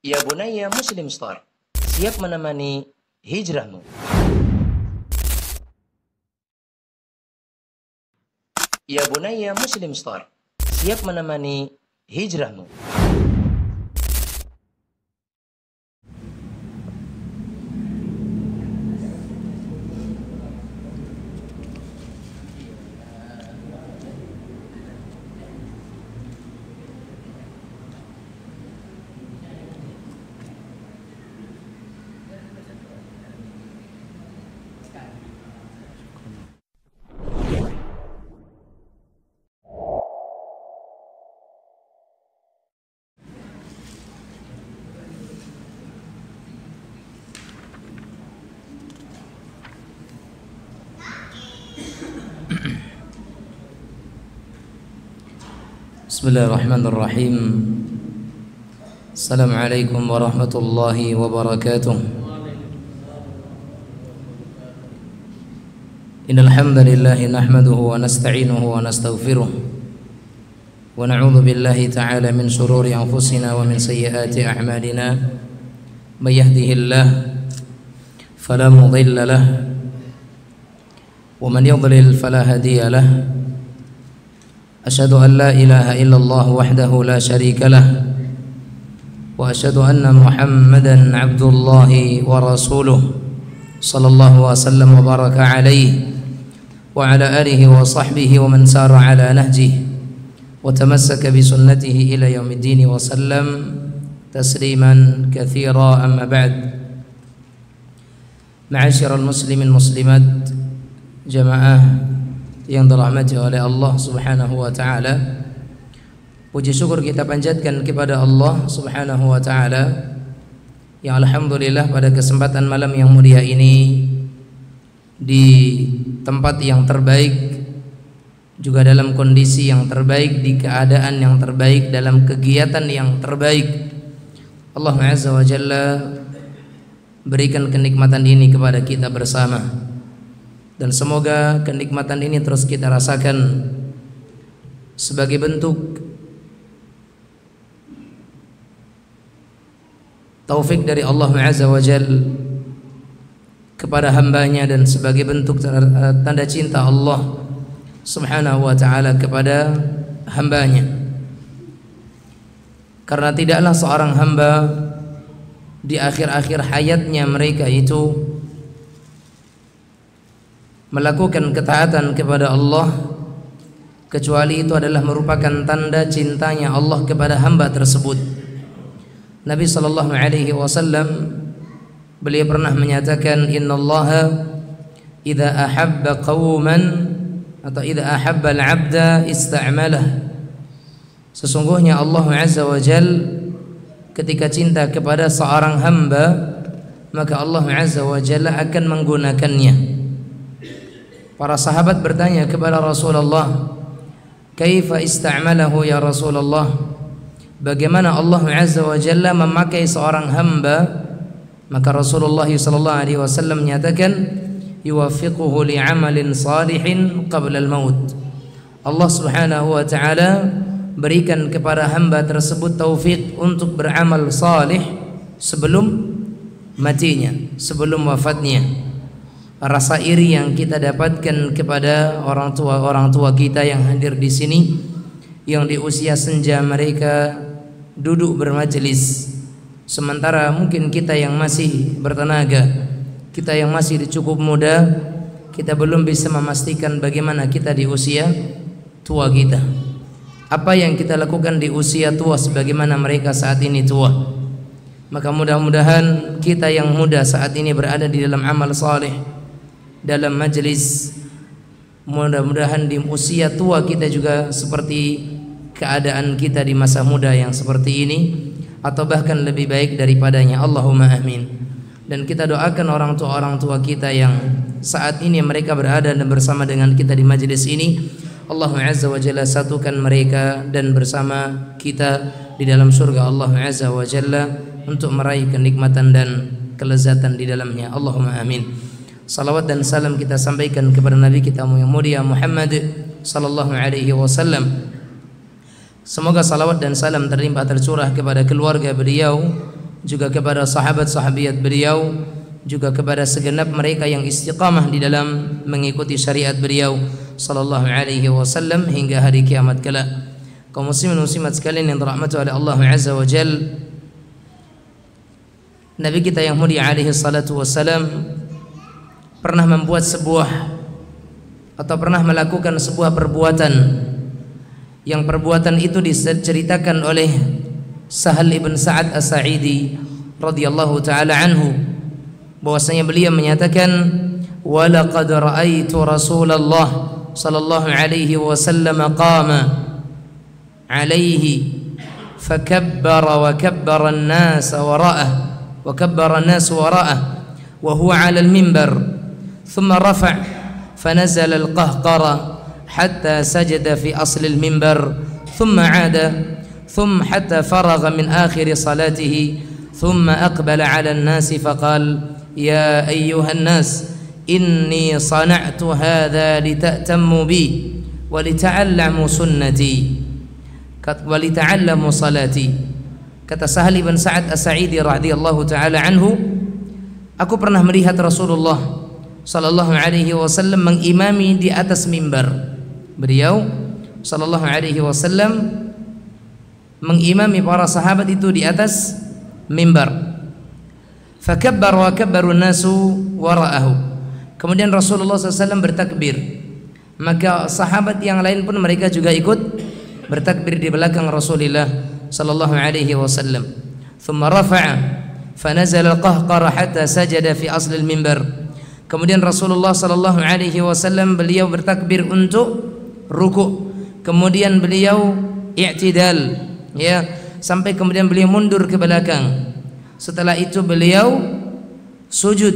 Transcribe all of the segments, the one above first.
Ya Bunaya Muslim Store, siap menemani hijrahmu. Ya Bunaya Muslim Store, siap menemani hijrahmu. Bismillahirrahmanirrahim. Assalamualaikum warahmatullahi wabarakatuh. Innal hamdalillah nahmaduhu wa nasta'inuhu wa nastaghfiruh wa na'udzu billahi ta'ala min shururi anfusina wa min sayyiati a'malina. May yahdihillahu fala mudilla lahu wa man yudlil fala hadiya lahu. أشهد أن لا إله إلا الله وحده لا شريك له وأشهد أن محمدا عبد الله ورسوله صلى الله وسلم وبارك عليه وعلى آله وصحبه ومن سار على نهجه وتمسك بسنته إلى يوم الدين وسلم تسليما كثيرا. أما بعد، معاشر المسلمين المسلمات jamaah yang dirahmati oleh Allah Subhanahu wa taala, puji syukur kita panjatkan kepada Allah Subhanahu wa taala yang alhamdulillah pada kesempatan malam yang mulia ini di tempat yang terbaik, juga dalam kondisi yang terbaik, di keadaan yang terbaik, dalam kegiatan yang terbaik, Allah Azza wa Jalla berikan kenikmatan ini kepada kita bersama. Dan semoga kenikmatan ini terus kita rasakan sebagai bentuk taufik dari Allah Azza wa Jalla kepada hambanya, dan sebagai bentuk tanda cinta Allah Subhanahu wa ta'ala kepada hambanya. Karena tidaklah seorang hamba di akhir-akhir hayatnya mereka itu melakukan ketaatan kepada Allah kecuali itu adalah merupakan tanda cintanya Allah kepada hamba tersebut. Nabi sallallahu alaihi wasallam beliau pernah menyatakan, innallaha idza ahabba qauman atau idza ahabba al-'abda ista'malah. Sesungguhnya Allah Azza wa Jalla ketika cinta kepada seorang hamba, maka Allah Azza wa Jalla akan menggunakannya. Para sahabat bertanya kepada Rasulullah, kaifa ista'malahu ya Rasulullah? Bagaimana Allah Azza wa Jalla memakai seorang hamba? Maka Rasulullah sallallahu alaihi wasallam menyatakan, yuwaffiquhu li'amalin salihin qabla al-maut. Allah Subhanahu wa taala berikan kepada hamba tersebut taufik untuk beramal salih sebelum matinya, sebelum wafatnya. Rasa iri yang kita dapatkan kepada orang tua kita yang hadir di sini, yang di usia senja mereka duduk bermajelis, sementara mungkin kita yang masih bertenaga, kita yang masih cukup muda, kita belum bisa memastikan bagaimana kita di usia tua kita. Apa yang kita lakukan di usia tua sebagaimana mereka saat ini tua. Maka mudah-mudahan kita yang muda saat ini berada di dalam amal saleh, dalam majelis, mudah-mudahan di usia tua kita juga seperti keadaan kita di masa muda yang seperti ini, atau bahkan lebih baik daripadanya. Allahumma amin. Dan kita doakan orang tua kita yang saat ini mereka berada dan bersama dengan kita di majelis ini, Allah Azza wa Jalla satukan mereka dan bersama kita di dalam surga Allah Azza wa Jalla untuk meraih kenikmatan dan kelezatan di dalamnya. Allahumma amin. Salawat dan salam kita sampaikan kepada Nabi kita yang mulia Muhammad sallallahu alaihi wasallam. Semoga salawat dan salam terlimpah tercurah kepada keluarga beliau, juga kepada sahabat-sahabiat beliau, juga kepada segenap mereka yang istiqamah di dalam mengikuti syariat beliau sallallahu alaihi wasallam hingga hari kiamat kelak. Kaum muslimin muslimat sekalian yang dirahmati oleh Allah Azza wa Jalla, Nabi kita yang mulia alaihi salatu wassalam pernah membuat sebuah atau pernah melakukan sebuah perbuatan yang perbuatan itu diceritakan oleh Sahal ibn Sa'ad As-Sa'idi radhiyallahu taala anhu, bahwasanya beliau menyatakan, wa laqad ra'aitu Rasulullah sallallahu alaihi wasallam qama alaihi fakabbara wa kabbara an-nas wara'ah wa kabbara an-nas wara'ah wa huwa 'ala al-minbar thumma rafa' fanazala al-qahqara hatta sajada fi asli al-minbar thumma 'ada ثم حتى فرغ من آخر صلاته ثم أقبل على الناس فقال يا أيها الناس إني صنعت هذا لتأتموا بي ولتعلموا سنتي ولتعلموا صلاتي. Kata Sahal bin Sa'ad As-Sa'idi radhiyallahu taala anhu, aku pernah melihat Rasulullah sallallahu alaihi wasallam mengimami di atas mimbar. Beliau sallallahu alaihi wasallam mengimami para sahabat itu di atas mimbar. Fakabbar wa kabbaru nasu wara'ahu. Kemudian Rasulullah SAW bertakbir, maka sahabat yang lain pun mereka juga ikut bertakbir di belakang Rasulullah sallallahu alaihi wasallam. Thumma rafa'a fanazala al-qahqara hatta sajada fi asli al-mimbar. Kemudian Rasulullah sallallahu alaihi wasallam beliau bertakbir untuk ruku', kemudian beliau i'tidal, ya, sampai kemudian beliau mundur ke belakang. Setelah itu beliau sujud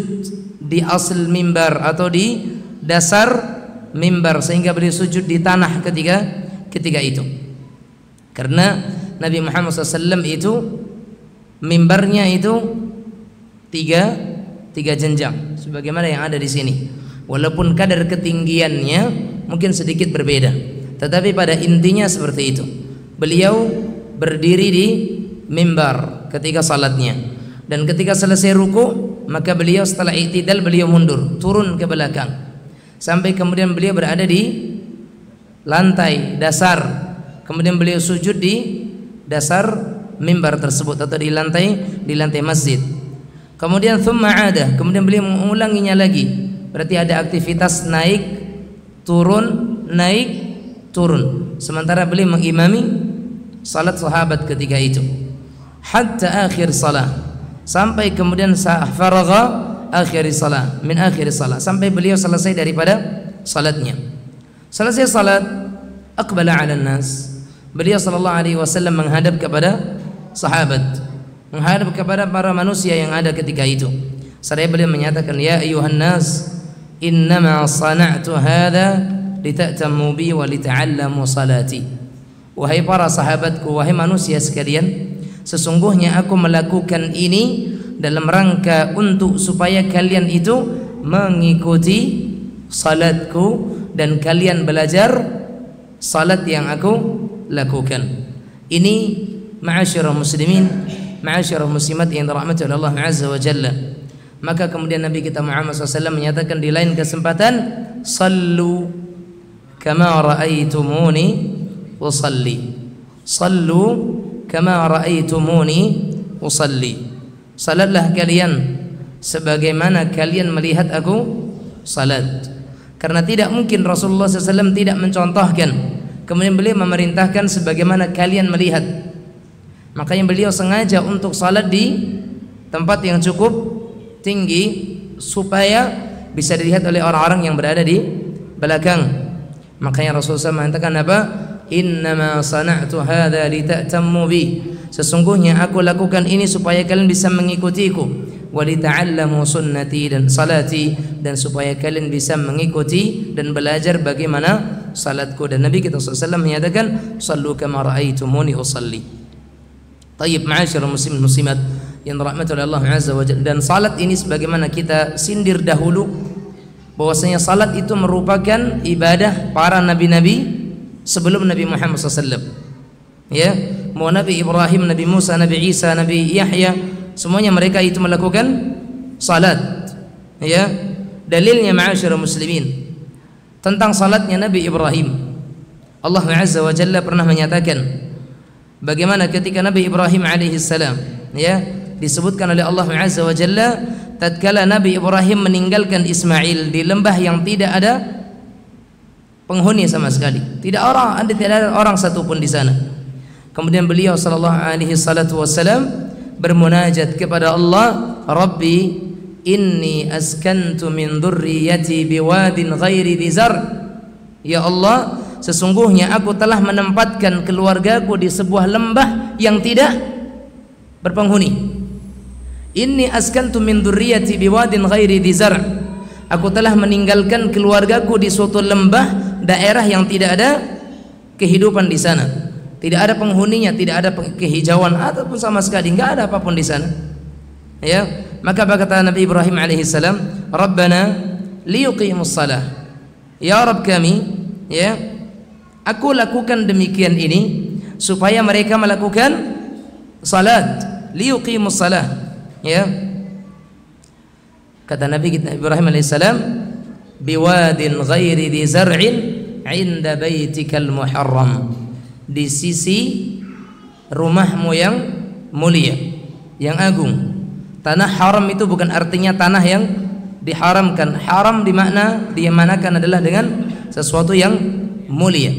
di asal mimbar atau di dasar mimbar, sehingga beliau sujud di tanah ketika itu. Karena Nabi Muhammad SAW itu mimbarnya itu tiga jenjang, sebagaimana yang ada di sini. Walaupun kadar ketinggiannya mungkin sedikit berbeda, tetapi pada intinya seperti itu. Beliau berdiri di mimbar ketika salatnya, dan ketika selesai ruku maka beliau setelah i'tidal beliau mundur turun ke belakang sampai kemudian beliau berada di lantai dasar, kemudian beliau sujud di dasar mimbar tersebut atau di lantai masjid. Kemudian thumma 'ada, kemudian beliau mengulanginya lagi, berarti ada aktivitas naik turun sementara beliau mengimami salat sahabat ketika itu, hatta akhir salah, sampai kemudian faragha akhir salah min akhir salah, sampai beliau selesai daripada salatnya. Selesai salat, aqbala 'ala nas, beliau sallallahu alaihi wasallam menghadap kepada sahabat, menghadap kepada para manusia yang ada ketika itu. Seraya beliau menyatakan, ya ayuhan nas innama sana'tu hadza lita'tammu bi wa lita'allamu salati. Wahai para sahabatku, wahai manusia sekalian, sesungguhnya aku melakukan ini dalam rangka untuk supaya kalian itu mengikuti salatku dan kalian belajar salat yang aku lakukan. Ini ma'asyiral muslimin, ma'asyiral muslimat yang dirahmati oleh Allah Azza wa Jalla. Maka kemudian Nabi kita Muhammad SAW menyatakan di lain kesempatan, sallu kama ra'aitumuni usalli, sallu kama ra'aitumuni usalli, salatlah kalian sebagaimana kalian melihat aku salat. Karena tidak mungkin Rasulullah SAW tidak mencontohkan, kemudian beliau memerintahkan sebagaimana kalian melihat. Makanya beliau sengaja untuk salat di tempat yang cukup tinggi supaya bisa dilihat oleh orang-orang yang berada di belakang. Makanya Rasulullah SAW mengatakan apa? Innama sana'tu hadza lita'tammu bi, sesungguhnya aku lakukan ini supaya kalian bisa mengikutiku, wa lita'allamu sunnati dan salati, dan supaya kalian bisa mengikuti dan belajar bagaimana salatku. Dan Nabi kita SAW menyatakan, sallu kama ra'aitumuni usalli. Tayyib, ma'asyiral muslimin muslimat yang dirahmati oleh Allah Azza wa Jalla. Dan salat ini sebagaimana kita sindir dahulu, bahwasanya salat itu merupakan ibadah para nabi-nabi sebelum Nabi Muhammad SAW. Ya, mau Nabi Ibrahim, Nabi Musa, Nabi Isa, Nabi Yahya, semuanya mereka itu melakukan salat. Ya, dalilnya ma'asyiral muslimin tentang salatnya Nabi Ibrahim. Allah Azza wa Jalla pernah menyatakan bagaimana ketika Nabi Ibrahim alaihi salam, ya, disebutkan oleh Allah Azza wa Jalla tatkala Nabi Ibrahim meninggalkan Ismail di lembah yang tidak ada penghuni sama sekali, tidak ada orang satupun di sana. Kemudian beliau sallallahu alaihi salatu wasallam bermunajat kepada Allah, Rabbi inni askantu min dzurriyyati biwadin ghairi dzar. Ya Allah, sesungguhnya aku telah menempatkan keluargaku di sebuah lembah yang tidak berpenghuni. Inni askantu min dzurriyyati biwadin ghairi dzar. Aku telah meninggalkan keluargaku di suatu lembah, daerah yang tidak ada kehidupan di sana. Tidak ada penghuninya, tidak ada kehijauan ataupun sama sekali, enggak ada apapun di sana. Ya, maka berkata Nabi Ibrahim alaihi salam, Rabbana liyuqimus shalah. Ya Rabb kami, ya, aku lakukan demikian ini supaya mereka melakukan salat, liyuqimus shalah. Ya, kata Nabi Ibrahim alaihissalam, biwadin ghairi di zar'in inda baitikal muharram, di sisi rumahmu yang mulia, yang agung. Tanah haram itu bukan artinya tanah yang diharamkan. Haram dimanakan adalah dengan sesuatu yang mulia.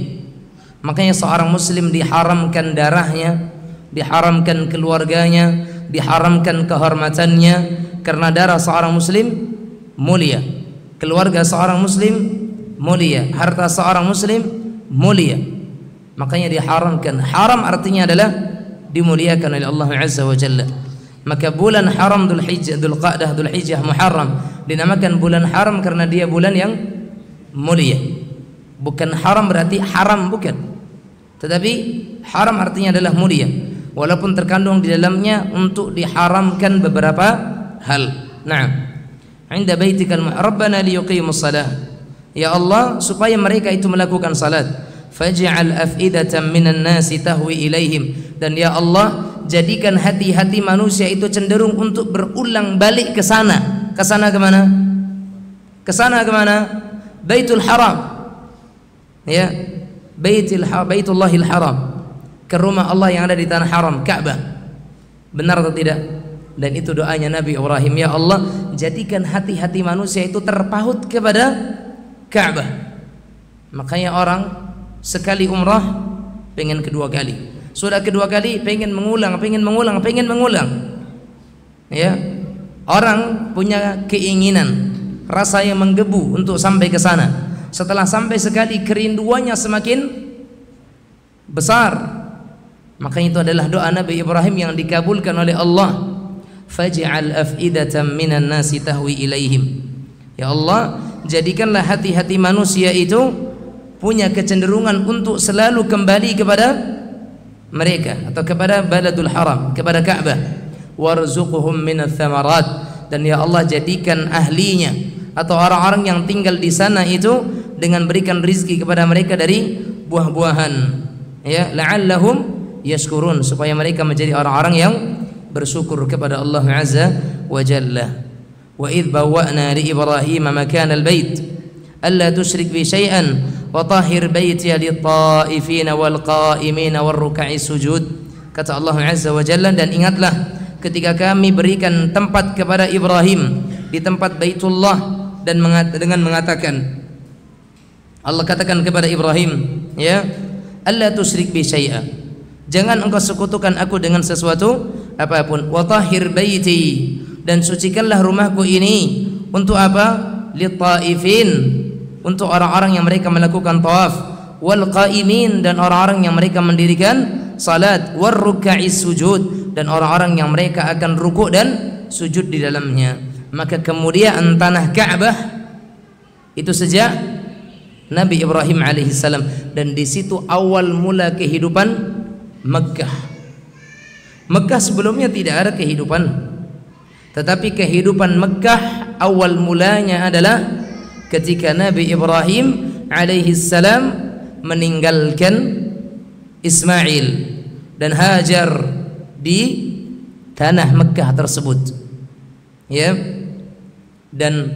Makanya seorang muslim diharamkan darahnya, diharamkan keluarganya, diharamkan kehormatannya, karena darah seorang muslim mulia, keluarga seorang muslim mulia, harta seorang muslim mulia. Makanya diharamkan. Haram artinya adalah dimuliakan oleh Allah Azza wa Jalla. Maka bulan haram Dzulhijjah, Dzulqa'dah, Dzulhijjah, Muharram dinamakan bulan haram karena dia bulan yang mulia. Bukan haram berarti haram, bukan. Tetapi haram artinya adalah mulia, walaupun terkandung di dalamnya untuk diharamkan beberapa hal. Naam. Inda baitikal Rabbana liyuqimus shalah. Ya Allah, supaya mereka itu melakukan salat. Faj'al af'idatan minan nasi tahwi ilaihim. Dan ya Allah, jadikan hati-hati manusia itu cenderung untuk berulang balik ke sana. Ke sana kemana? Ke sana kemana? Baitul Haram. Ya, Baitullahil Haram, ke rumah Allah yang ada di tanah haram, Ka'bah. Benar atau tidak? Dan itu doanya Nabi Ibrahim, ya Allah, jadikan hati-hati manusia itu terpaut kepada Ka'bah. Makanya orang sekali umrah pengen kedua kali, sudah kedua kali pengen mengulang. Ya, orang punya keinginan, rasa yang menggebu untuk sampai ke sana. Setelah sampai sekali, kerinduannya semakin besar. Makanya itu adalah doa Nabi Ibrahim yang dikabulkan oleh Allah. Faj'al af'idatan minan nasi tahwi ilaihim. Ya Allah, jadikanlah hati-hati manusia itu punya kecenderungan untuk selalu kembali kepada mereka atau kepada Baladul Haram, kepada Ka'bah. Warzuqhum minats tsamarat. Dan ya Allah, jadikan ahlinya atau orang-orang yang tinggal di sana itu dengan berikan rizki kepada mereka dari buah-buahan, ya, la'allahum yashkurun, supaya mereka menjadi orang-orang yang bersyukur kepada Allah Azza wa Jalla. Wa idh bawwa'na li Ibrahim makan al-bait alla tusyrik bi syai'an wa tahhir baiti lit-ta'ifin wal qa'imin war ruk'i sujud. Kata Allah Azza wa Jalla, dan ingatlah ketika kami berikan tempat kepada Ibrahim di tempat Baitullah, dan dengan mengatakan, Allah katakan kepada Ibrahim, ya, alla tusyrik bi syai'a, jangan engkau sekutukan aku dengan sesuatu apapun. Wa tahhir baiti, dan sucikanlah rumahku ini untuk apa? Lit-ta'ifin, untuk orang-orang yang mereka melakukan tawaf, wal qa'imin, dan orang-orang yang mereka mendirikan salat, war ruk'i sujud, dan orang-orang yang mereka akan rukuk dan sujud di dalamnya. Maka kemuliaan tanah Ka'bah itu sejak Nabi Ibrahim alaihissalam, dan di situ awal mula kehidupan Mekkah. Mekkah sebelumnya tidak ada kehidupan, tetapi kehidupan Mekkah awal mulanya adalah ketika Nabi Ibrahim alaihissalam meninggalkan Ismail dan Hajar di tanah Mekah tersebut. Ya. Dan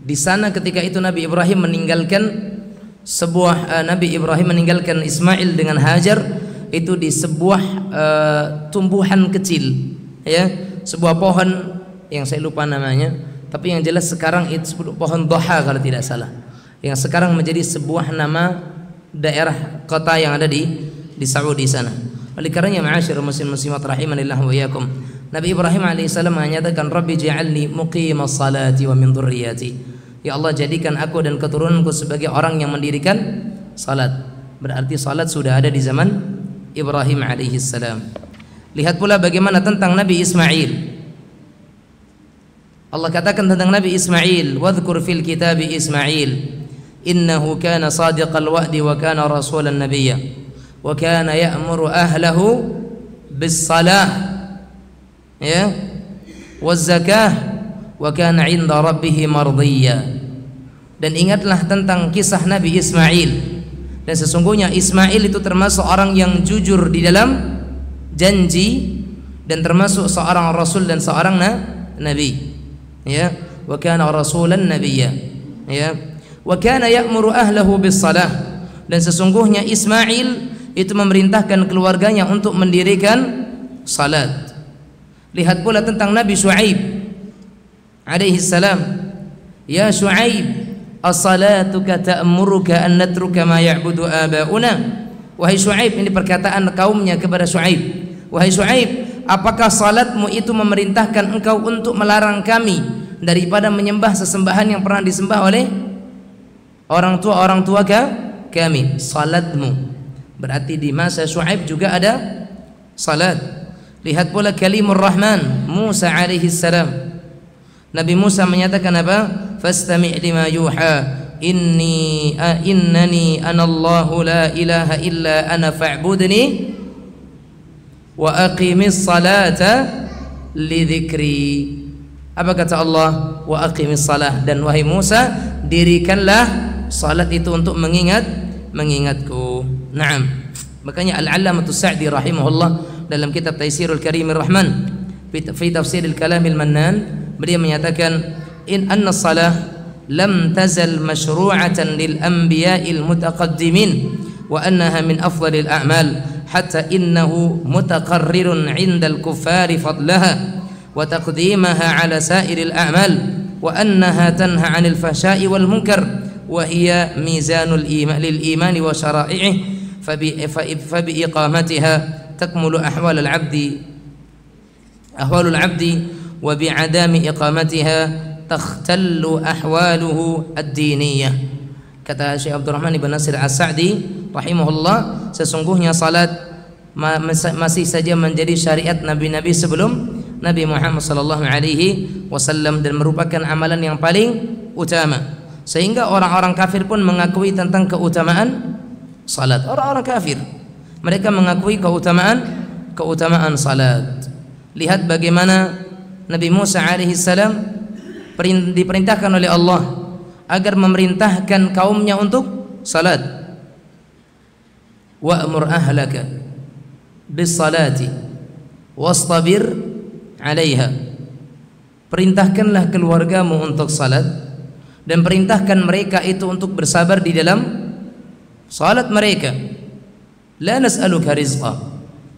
di sana ketika itu Nabi Ibrahim meninggalkan Ismail dengan Hajar itu di sebuah tumbuhan kecil, ya, sebuah pohon yang saya lupa namanya, tapi yang jelas sekarang itu pohon Doha kalau tidak salah, yang sekarang menjadi sebuah nama daerah kota yang ada di Saudi sana. Oleh karenanya ma'asyiral muslimat rahimanillah wa iyyakum, Nabi Ibrahim alaihissalam menyatakan Rabbi ja'alni muqimas salati wa min dzurriyyati. Ya Allah, jadikan aku dan keturunanku sebagai orang yang mendirikan salat. Berarti salat sudah ada di zaman Ibrahim alaihissalam. Lihat pula bagaimana tentang Nabi Ismail. Allah katakan tentang Nabi Ismail, wadhkur fil kitabi Ismail innahu kana sadiqal wa'di wa kana rasulan nabiyya wa kana ya'muru ahlahu bis salah, ya, waz zakah wa kana 'inda rabbih mardiyya. Dan ingatlah tentang kisah Nabi Ismail, dan sesungguhnya Ismail itu termasuk orang yang jujur di dalam janji dan termasuk seorang rasul dan seorang nabi, ya, wa kana rasulan nabiyya, ya, wa kana ya'muru ahlahu bis salah, dan sesungguhnya Ismail itu memerintahkan keluarganya untuk mendirikan salat. Lihat pula tentang Nabi Syuaib alaihi salam, ya Syuaib as-salatuka ta'muruka an natruka ma ya'budu aba'una. Wahai Syuaib, ini perkataan kaumnya kepada Syuaib, wahai Syuaib, apakah salatmu itu memerintahkan engkau untuk melarang kami daripada menyembah sesembahan yang pernah disembah oleh orang tua kami? Salatmu berarti di masa Syuaib juga ada salat. Lihat pula kalimur Rahman Musa alaihi salam. Nabi Musa menyatakan apa? Fastami' lima yuha innani anallahu la ilaha illa ana fa'budni wa aqimis salata li dzikri. Apa kata Allah? Wa aqimis salah, dan wahai Musa, dirikanlah salat itu untuk mengingatku. Naam. Makanya Al-Allamatus Sa'di rahimahullah dalam kitab Taisirul Karimir Rahman fi tafsiril kalamil mannan, beliau menyatakan in anna salah lam tazal mashru'atan lil anbiya'il mutaqaddimin wa annaha min afdalil a'mal hatta innahu mutaqarrirun 'indal kuffari fadlaha wa taqdimaha 'ala sa'iril a'mal wa annaha tanha 'anil fahsya'i wal munkar wa hiya mizanul iman lil imani wa syara'ihi fa bi iqamatiha takmulu ahwalul 'abdi wa bi'adami iqamatiha takhtallu ahwaluhu ad-diniyah. Kata Syekh Abdurrahman ibn Nasir As-Sa'di rahimahullah, sesungguhnya salat masih saja menjadi syariat nabi-nabi sebelum Nabi Muhammad sallallahu alaihi wasallam dan merupakan amalan yang paling utama, sehingga orang-orang kafir pun mengakui tentang keutamaan salat. Orang-orang kafir mereka mengakui keutamaan salat. Lihat bagaimana Nabi Musa alaihi salam diperintahkan oleh Allah agar memerintahkan kaumnya untuk salat. Wa'mur ahlaka bis salati wastabir 'alaiha. Perintahkanlah keluargamu untuk salat dan perintahkan mereka itu untuk bersabar di dalam salat mereka. La nas'aluka rizqa.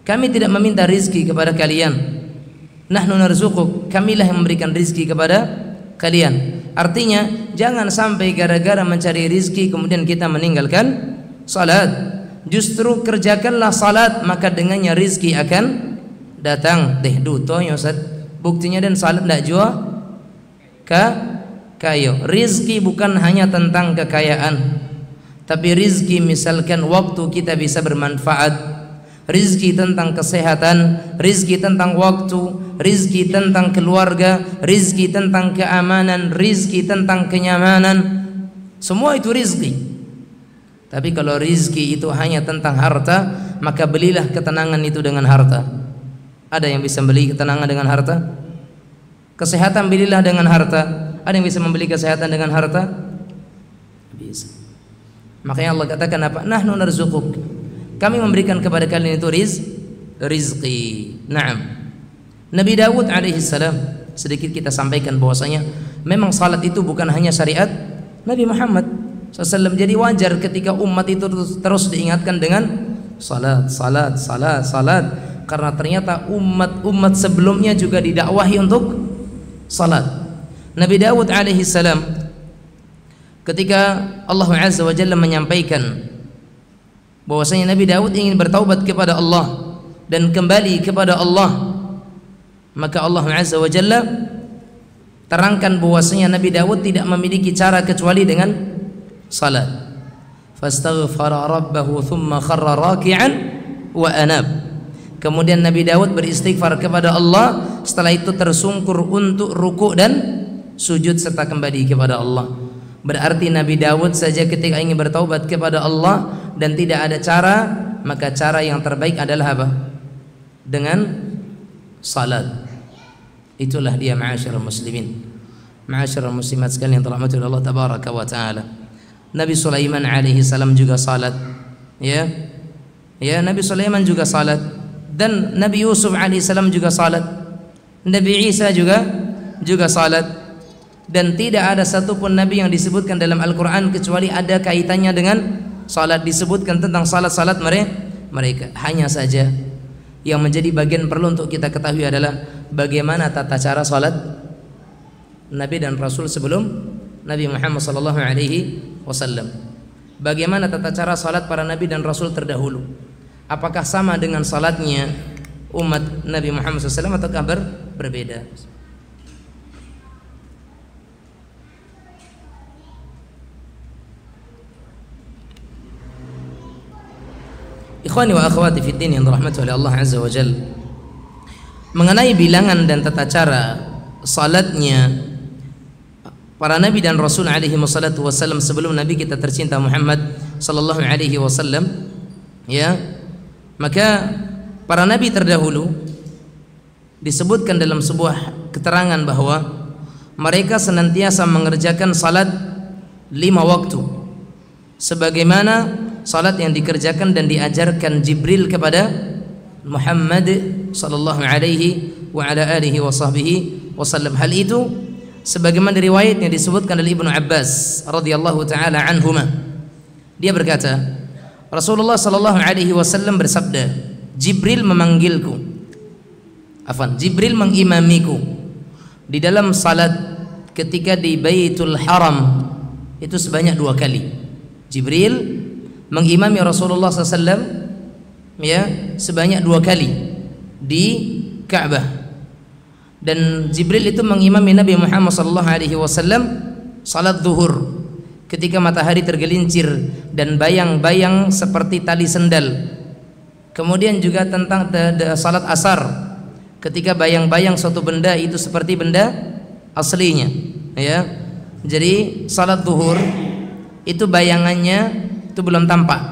Kami tidak meminta rizki kepada kalian. Nahnu narzuquk, kamilah yang memberikan rizki kepada kalian. Artinya jangan sampai gara-gara mencari rizki kemudian kita meninggalkan salat. Justru kerjakanlah salat, maka dengannya rizki akan datang. Duto ya Ustaz, buktinya dan salat ndak jua kayo. Rizki bukan hanya tentang kekayaan, tapi rizki misalkan waktu kita bisa bermanfaat, rizki tentang kesehatan, rizki tentang waktu, rizki tentang keluarga, rizki tentang keamanan, rizki tentang kenyamanan. Semua itu rizki. Tapi kalau rizki itu hanya tentang harta, maka belilah ketenangan itu dengan harta. Ada yang bisa beli ketenangan dengan harta? Kesehatan belilah dengan harta. Ada yang bisa membeli kesehatan dengan harta? Bisa. Makanya Allah katakan apa? Nahnu narzuquk. Kami memberikan kepada kalian itu rizki. Naam. Nabi Dawud alaihi salam, sedikit kita sampaikan bahwasanya memang salat itu bukan hanya syariat Nabi Muhammad SAW. Jadi wajar ketika umat itu terus diingatkan dengan salat, salat, salat, salat, karena ternyata umat sebelumnya juga didakwahi untuk salat. Nabi Dawud alaihi salam, ketika Allah Azza wa Jalla menyampaikan bahwasanya Nabi Dawud ingin bertaubat kepada Allah dan kembali kepada Allah, maka Allah Azza wa Jalla terangkan bahwasanya Nabi Dawud tidak memiliki cara kecuali dengan salat. Fastaghfara rabbahu thumma kharra raki'an wa anab. Kemudian Nabi Dawud beristighfar kepada Allah, setelah itu tersungkur untuk ruku' dan sujud serta kembali kepada Allah. Berarti Nabi Dawud saja ketika ingin bertaubat kepada Allah dan tidak ada cara, maka cara yang terbaik adalah apa? Dengan salat. Itulah dia ma'asyiral muslimin, ma'asyiral muslimat sekalian yang dirahmati Allah tabaraka wa taala. Nabi Sulaiman alaihi salam juga salat. Ya, Nabi Sulaiman juga salat, dan Nabi Yusuf alaihi salam juga salat. Nabi Isa juga salat. Dan tidak ada satupun nabi yang disebutkan dalam Al-Quran kecuali ada kaitannya dengan salat, disebutkan tentang salat-salat mereka. Hanya saja yang menjadi bagian perlu untuk kita ketahui adalah bagaimana tata cara salat Nabi dan Rasul sebelum Nabi Muhammad sallallahu alaihi wasallam. Bagaimana tata cara salat para nabi dan rasul terdahulu? Apakah sama dengan salatnya umat Nabi Muhammad SAW ataukah berbeda? Ikhwani wa akhwati fid din yang dirahmati oleh Allah Azza wa Jalla, mengenai bilangan dan tata cara salatnya para nabi dan rasul alaihi wassalatu wassalam sebelum nabi kita tercinta Muhammad sallallahu alaihi wasallam, ya, maka para nabi terdahulu disebutkan dalam sebuah keterangan bahwa mereka senantiasa mengerjakan salat 5 waktu sebagaimana salat yang dikerjakan dan diajarkan Jibril kepada Muhammad sallallahu alaihi wa ala alihi wa sahbihi wasallam. Hal itu sebagaimana riwayatnya disebutkan oleh Ibnu Abbas radhiyallahu taala anhuma. Dia berkata, Rasulullah sallallahu alaihi wasallam bersabda, Jibril memanggilku, Jibril mengimamiku di dalam salat ketika di Baitul Haram itu sebanyak 2 kali. Jibril mengimami Rasulullah SAW, ya, sebanyak 2 kali di Ka'bah, dan Jibril itu mengimami Nabi Muhammad SAW salat zuhur ketika matahari tergelincir dan bayang-bayang seperti tali sendal. Kemudian juga tentang salat asar ketika bayang-bayang suatu benda itu seperti benda aslinya, ya. Jadi salat zuhur itu bayangannya itu belum tampak.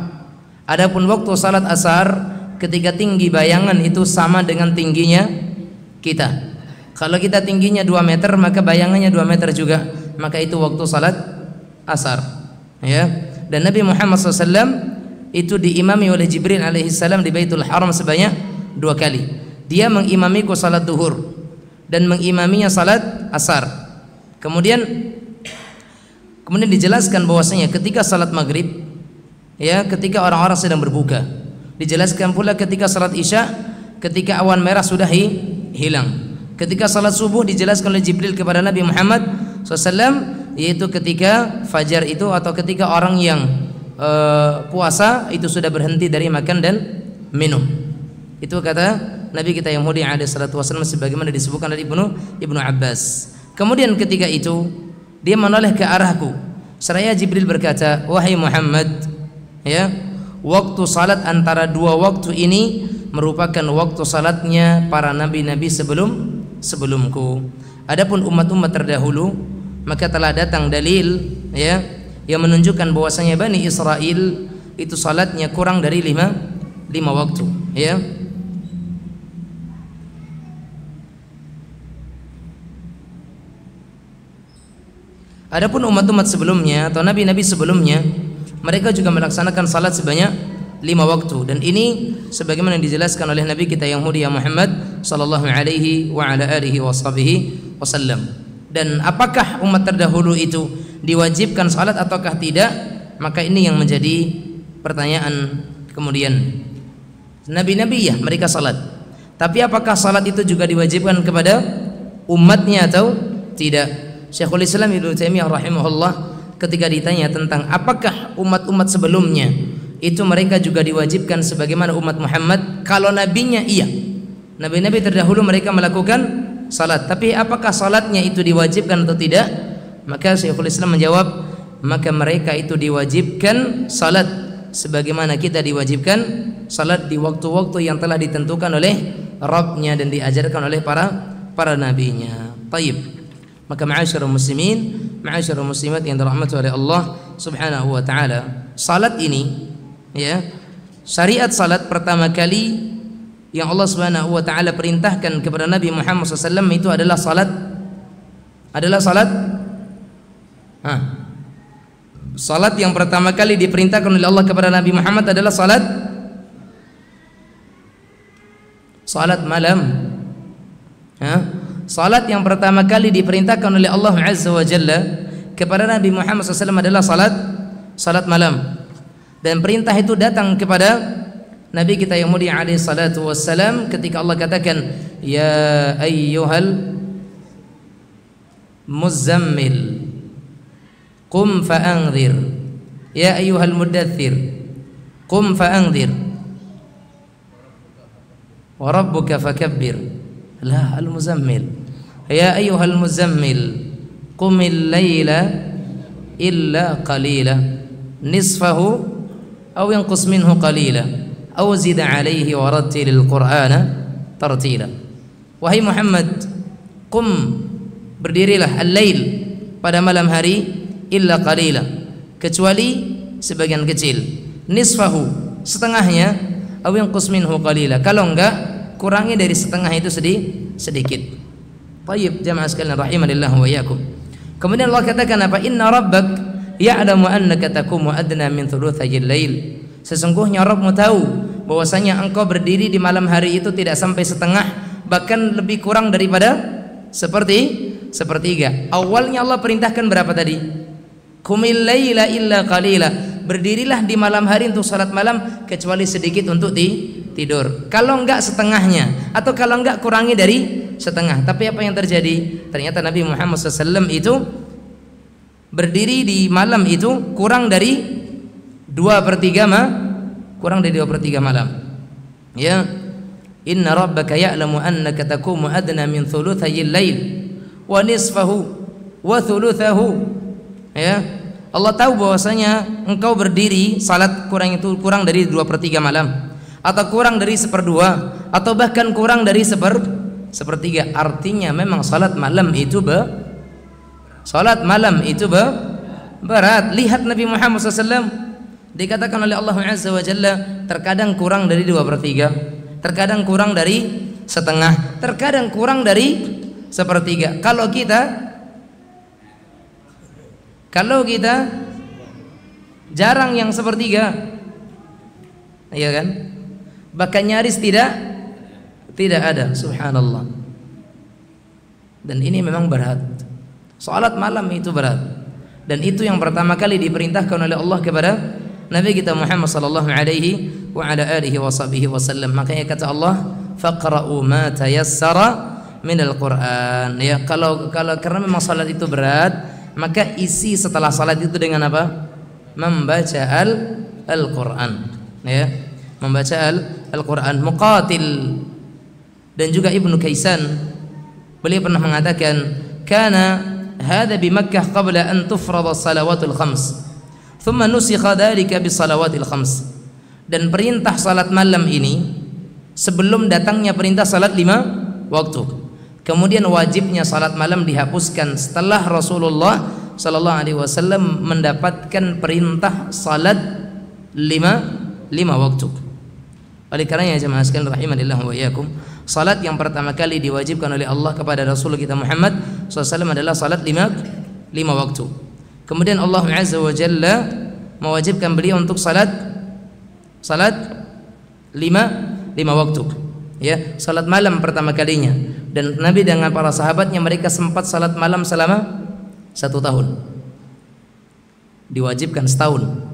Adapun waktu salat asar ketika tinggi bayangan itu sama dengan tingginya kita. Kalau kita tingginya 2 meter maka bayangannya 2 meter juga, maka itu waktu salat asar, ya. Dan Nabi Muhammad SAW itu diimami oleh Jibril alaihissalam di Baitul Haram sebanyak 2 kali. Dia mengimamiku salat duhur dan mengimaminya salat asar. Kemudian dijelaskan bahwasanya ketika salat maghrib, ya, ketika orang-orang sedang berbuka. Dijelaskan pula ketika salat isya ketika awan merah sudah hilang. Ketika salat subuh dijelaskan oleh Jibril kepada Nabi Muhammad SAW, yaitu ketika fajar itu atau ketika orang yang puasa itu sudah berhenti dari makan dan minum. Itu kata Nabi kita yang mulia alaihi salatu wasallam sebagaimana disebutkan oleh Ibnu Abbas. Kemudian ketika itu dia menoleh ke arahku seraya Jibril berkata, wahai Muhammad, ya, waktu salat antara 2 waktu ini merupakan waktu salatnya para nabi-nabi sebelumku. Adapun umat-umat terdahulu maka telah datang dalil, ya, yang menunjukkan bahwasanya Bani Israel itu salatnya kurang dari 5 waktu, ya. Adapun umat-umat sebelumnya atau nabi-nabi sebelumnya, mereka juga melaksanakan salat sebanyak 5 waktu. Dan ini sebagaimana dijelaskan oleh Nabi kita yang mulia Muhammad sallallahu alaihi wa ala alihi wasallam. Dan apakah umat terdahulu itu diwajibkan salat ataukah tidak? Maka ini yang menjadi pertanyaan kemudian. Nabi-nabi ya mereka salat. Tapi apakah salat itu juga diwajibkan kepada umatnya atau tidak? Syekhul Islam Ibnu Taimiyah rahimahullah ketika ditanya tentang apakah umat-umat sebelumnya itu mereka juga diwajibkan sebagaimana umat Muhammad, kalau nabinya iya, nabi-nabi terdahulu mereka melakukan salat, tapi apakah salatnya itu diwajibkan atau tidak? Maka Syekhul Islam menjawab, maka mereka itu diwajibkan salat sebagaimana kita diwajibkan salat di waktu-waktu yang telah ditentukan oleh Rabbnya dan diajarkan oleh para nabinya. Taib. Maka ma'asyiral muslimin, ma'asyiral muslimat yang dirahmati oleh Allah Subhanahu wa taala, salat ini ya, syariat salat pertama kali yang Allah Subhanahu wa taala perintahkan kepada Nabi Muhammad SAW itu adalah salat salat yang pertama kali diperintahkan oleh Allah kepada Nabi Muhammad adalah salat malam. Salat yang pertama kali diperintahkan oleh Allah Azza wa Jalla kepada Nabi Muhammad SAW adalah salat malam. Dan perintah itu datang kepada Nabi kita yang mulia alaihi salatu wassalam ketika Allah katakan, ya ayyuhal muzammil qum fa'anzir, ya ayyuhal mudaththir qum fa'anzir wa rabbuka fakabbir. La al-muzammil, ya ayyuhal muzammil qumil laila illa qalila nisfahu aw yanqus minhu qalila aw zid alayhi wa rattilil qur'ana tartila. Wahai Muhammad, qum, berdirilah, al-lail, pada malam hari, illa qalila, kecuali sebagian kecil, nisfahu, setengahnya, aw yanqus minhu qalila, kalau enggak kurangi dari setengah itu sedikit. Tayyib jamaah sekalian rahimanillah wa iyyakum. Kemudian Allah katakan apa? Inna rabbak ya'lamu annaka taqumu adna min thulutsayil lail. Sesungguhnya Rabbmu tahu bahwasanya engkau berdiri di malam hari itu tidak sampai setengah, bahkan lebih kurang daripada sepertiga. Awalnya Allah perintahkan berapa tadi? Qumil laila illa qalila. Berdirilah di malam hari untuk salat malam kecuali sedikit untuk tidur. Kalau enggak setengahnya, atau kalau enggak kurangi dari setengah. Tapi apa yang terjadi? Ternyata Nabi Muhammad SAW itu berdiri di malam itu kurang dari 2/3 malam. Ya, inna rabbaka ya'lamu annaka taqumu adna min thulutsayil lail wa nisfahu wa thuluthahu. Ya, Allah tahu bahwasanya engkau berdiri salat kurang dari 2/3 malam, atau kurang dari 1/2, atau bahkan kurang dari 1/3. Artinya memang salat malam itu berat. Lihat Nabi Muhammad SAW, dikatakan oleh Allah Azza wa Jalla terkadang kurang dari 2/3, terkadang kurang dari setengah, terkadang kurang dari 1/3. Kalau kita jarang yang 1/3, iya kan? Bahkan nyaris tidak ada. Subhanallah. Dan ini memang berat. Salat malam itu berat. Dan itu yang pertama kali diperintahkan oleh Allah kepada Nabi kita Muhammad sallallahu alaihi wa ala alihi wasallam. Makanya kata Allah, faqra'u ma tayassara minal Qur'an. Ya, kalau karena memang salat itu berat, maka isi setelah salat itu dengan apa? Membaca Al-Qur'an. Ya, membaca Al-Qur'an. Muqatil dan juga Ibnu Kaisan, beliau pernah mengatakan, kana hadha bi Makkah qabla an tufrada salawatul khams, thumma nusikha dhalika bis salawatil khams. Dan perintah salat malam ini sebelum datangnya perintah salat 5 waktu. Kemudian wajibnya salat malam dihapuskan setelah Rasulullah sallallahu alaihi wasallam mendapatkan perintah salat 5 waktu. Oleh karenanya jemaah sekalian rahimanillah wa iyyakum, salat yang pertama kali diwajibkan oleh Allah kepada Rasul kita Muhammad SAW adalah salat 5 waktu. Kemudian Allah Azza wa Jalla mewajibkan beliau untuk salat Salat lima waktu. Ya, salat malam pertama kalinya. Dan Nabi dengan para sahabatnya mereka sempat salat malam selama 1 tahun. Diwajibkan setahun.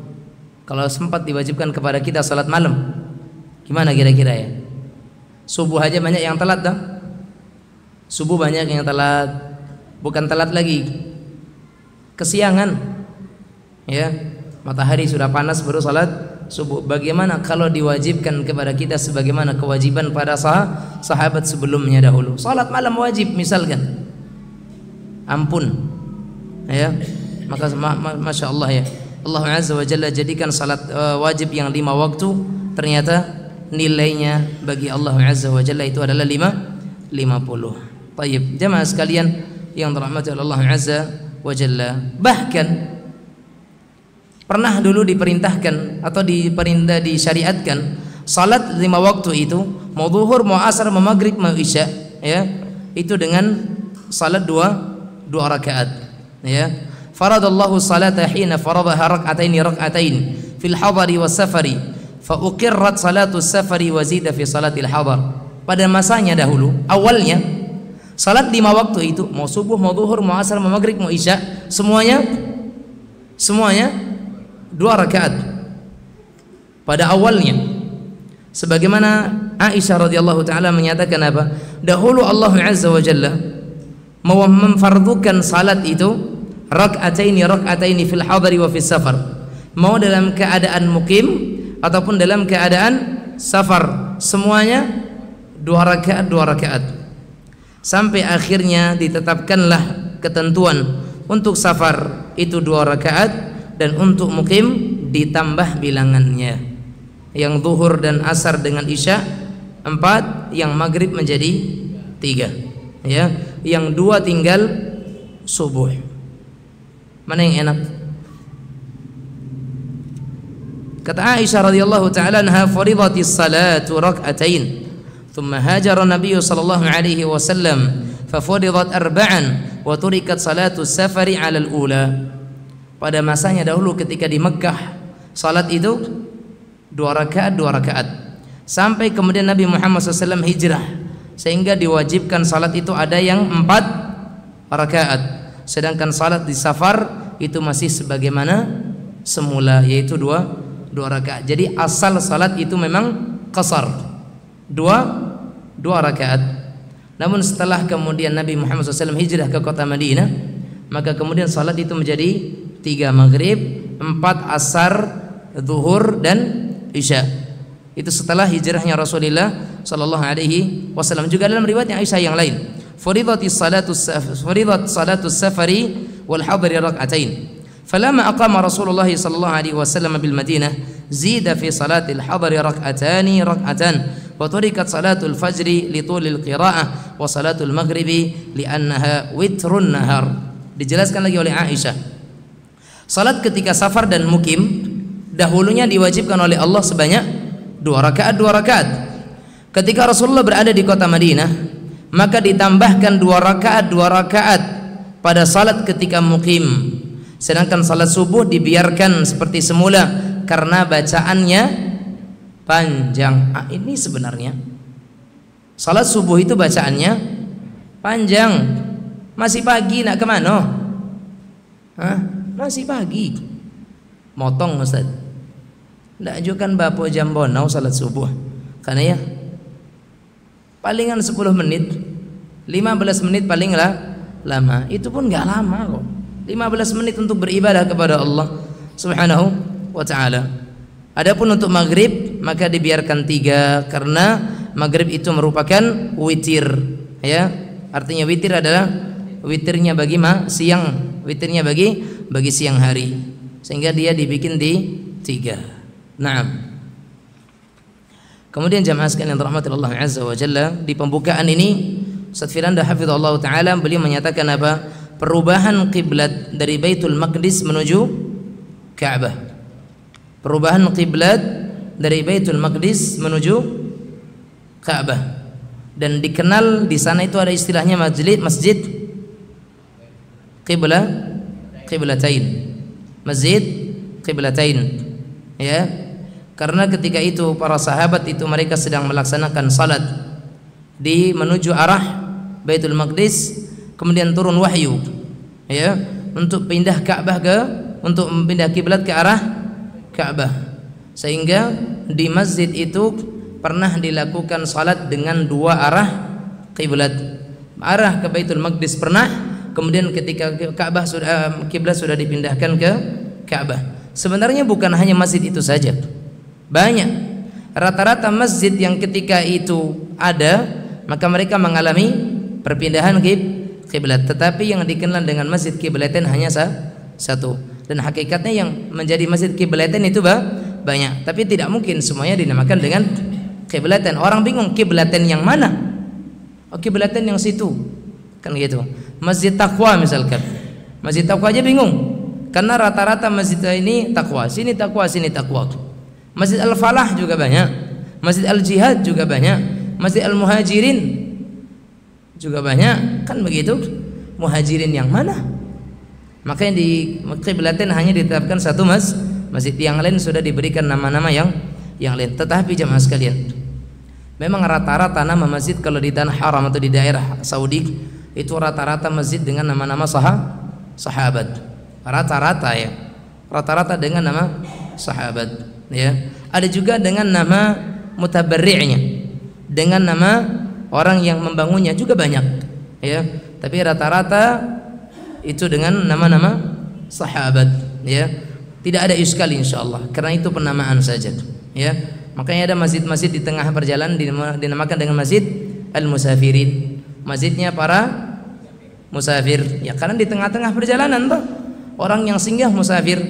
Kalau sempat diwajibkan kepada kita salat malam, gimana kira-kira ya? Subuh aja banyak yang telat dah. Subuh banyak yang telat. Bukan telat lagi, kesiangan. Ya, matahari sudah panas baru salat subuh. Bagaimana kalau diwajibkan kepada kita sebagaimana kewajiban para sahabat sebelumnya dahulu? Salat malam wajib misalkan. Ampun. Ya. Maka masya Allah ya. Allah Azza wa Jalla jadikan salat wajib yang 5 waktu, ternyata nilainya bagi Allah Azza wa Jalla itu adalah 50. Baik, jemaah sekalian yang dirahmati Allah Azza wa Jalla. Bahkan pernah dulu diperintahkan atau disyariatkan salat 5 waktu itu, mau zuhur, mau asar, mau maghrib, mau isya, ya, itu dengan salat 2 rakaat, ya. Faradallahu salata hina faradaha rak'atain fil hadari was safari fa uqirrat salatu safari wa zida fi salatil hadar. Pada masanya dahulu, awalnya salat 5 waktu itu, mau subuh, mau zuhur, mau asar, mau maghrib, mau isya, semuanya 2 rakaat pada awalnya. Sebagaimana Aisyah radhiyallahu taala menyatakan apa? Dahulu Allah Azza wa Jalla memfardukan salat itu rak'ataini fil hadari wa fis safar. Mau dalam keadaan mukim ataupun dalam keadaan safar, semuanya 2 rakaat. Sampai akhirnya ditetapkanlah ketentuan untuk safar itu 2 rakaat dan untuk mukim ditambah bilangannya. Yang zuhur dan asar dengan isya 4, yang maghrib menjadi 3, ya. Yang 2 tinggal subuh. Mana yang enak? Kata Aisyah radhiyallahu taala anha, faridatis salatu rak'atain thumma hajara Nabi sallallahu alaihi wasallam fa faridat 4 wa turikat salatu safari 'ala al-ula. Pada masanya dahulu ketika di Mekkah, salat itu 2 rakaat. Sampai kemudian Nabi Muhammad SAW hijrah, sehingga diwajibkan salat itu ada yang 4 rakaat. Sedangkan salat di safar itu masih sebagaimana semula, yaitu 2 rakaat. Jadi asal salat itu memang qasar, 2 rakaat. Namun setelah kemudian Nabi Muhammad SAW hijrah ke kota Madinah, maka kemudian salat itu menjadi 3 maghrib, 4 asar, zuhur dan isya. Itu setelah hijrahnya Rasulullah sallallahu alaihi wasallam. Juga dalam riwayat Aisyah yang lain, faridat salatu safari wal hadri rak'atain. Falamma aqama Rasulullah sallallahu alaihi wasallam bil Madinah zida fi salatil hadri rak'atan wa turikat salatul fajri li tulil qira'ah wa salatul maghribi li'annaha witrun nahar. Dijelaskan lagi oleh Aisyah, salat ketika safar dan mukim dahulunya diwajibkan oleh Allah sebanyak 2 rakaat. Ketika Rasulullah berada di kota Madinah, maka ditambahkan 2 rakaat pada salat ketika mukim. Sedangkan salat subuh dibiarkan seperti semula karena bacaannya panjang. Ini sebenarnya salat subuh itu bacaannya panjang. Masih pagi nak kemana? Masih pagi. Motong Ustaz. Ndak ajukan bapak jam bonau salat subuh. Karena ya palingan 10 menit, 15 menit paling lama. Itu pun enggak lama kok. 15 menit untuk beribadah kepada Allah Subhanahu wa taala. Adapun untuk maghrib maka dibiarkan 3 karena maghrib itu merupakan witir, ya. Artinya witir adalah witirnya bagi siang, witirnya bagi siang hari, sehingga dia dibikin di 3. Naam. Kemudian jamaah sekalian yang dirahmati Allah Azza wa Jalla, di pembukaan ini Ustaz Firanda hafizallahu taala beliau menyatakan apa? Perubahan kiblat dari Baitul Maqdis menuju Ka'bah. Perubahan kiblat dari Baitul Maqdis menuju Ka'bah. Dan dikenal di sana itu ada istilahnya masjid qiblatain. Masjid qiblatain, ya. Karena ketika itu para sahabat itu mereka sedang melaksanakan salat di menuju arah Baitul Maqdis, kemudian turun wahyu ya untuk pindah Ka'bah untuk pindah kiblat ke arah Ka'bah, sehingga di masjid itu pernah dilakukan salat dengan dua arah kiblat, arah ke Baitul Maqdis pernah, kemudian ketika Ka'bah kiblat sudah dipindahkan ke Ka'bah. Sebenarnya bukan hanya masjid itu saja, banyak rata-rata masjid yang ketika itu ada maka mereka mengalami perpindahan kiblat, tetapi yang dikenal dengan masjid kiblatain hanya satu, dan hakikatnya yang menjadi masjid kiblatain itu banyak, tapi tidak mungkin semuanya dinamakan dengan kiblatain. Orang bingung kiblatain yang mana? Oh, kiblatain yang situ kan gitu. Masjid Taqwa misalkan, Masjid Taqwa aja bingung karena rata-rata masjid ini takwa, sini takwa, sini takwa. Masjid Al-Falah juga banyak, Masjid Al-Jihad juga banyak, Masjid Al-Muhajirin juga banyak, kan begitu. Muhajirin yang mana? Makanya di kiblatain hanya ditetapkan satu masjid, yang lain sudah diberikan nama-nama yang lain. Tetapi jemaah sekalian, memang rata-rata nama masjid kalau di tanah haram atau di daerah Saudi itu rata-rata masjid dengan nama-nama sahabat. Rata-rata ya, rata-rata dengan nama sahabat ya. Ada juga dengan nama mutabarri'nya, dengan nama orang yang membangunnya juga banyak ya, tapi rata-rata itu dengan nama-nama sahabat ya. Tidak ada iskal insyaallah, karena itu penamaan saja ya. Makanya ada masjid-masjid di tengah perjalanan dinamakan dengan Masjid Al-Musafirin, masjidnya para musafir ya, karena di tengah-tengah perjalanan tuh orang yang singgah musafir.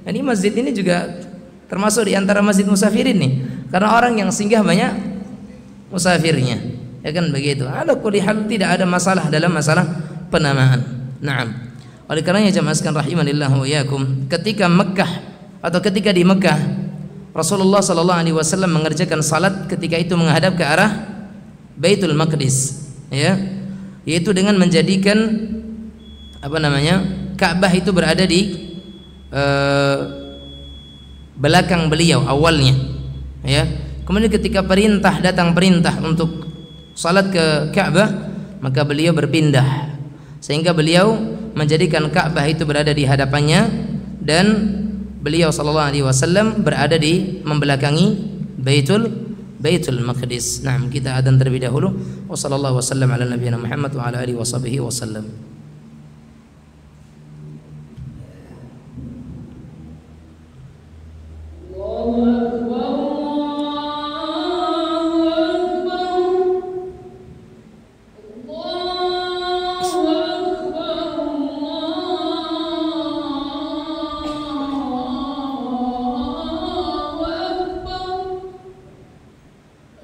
Ini masjid ini juga termasuk di antara masjid musafirin nih, karena orang yang singgah banyak musafirnya. Ya kan begitu. Ala kulli hal tidak ada masalah dalam masalah penamaan. Naam. Oleh karenanya jemaah sekalian rahimanillah wa iyyakum, ketika Mekah atau ketika di Mekah Rasulullah sallallahu alaihi wasallam mengerjakan salat ketika itu menghadap ke arah Baitul Maqdis ya, yaitu dengan menjadikan Ka'bah itu berada di belakang beliau awalnya ya. Kemudian ketika datang perintah untuk salat ke Ka'bah, maka beliau berpindah sehingga beliau menjadikan Ka'bah itu berada di hadapannya dan beliau sallallahu alaihi wasallam berada di membelakangi Baitul Maqdis. Nah, kita adzan terlebih dahulu. Wassallallahu wasallam ala nabiyina Muhammad wa ala alihi washabihi wasallam.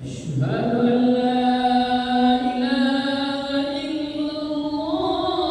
أشهد أن لا إله إلا الله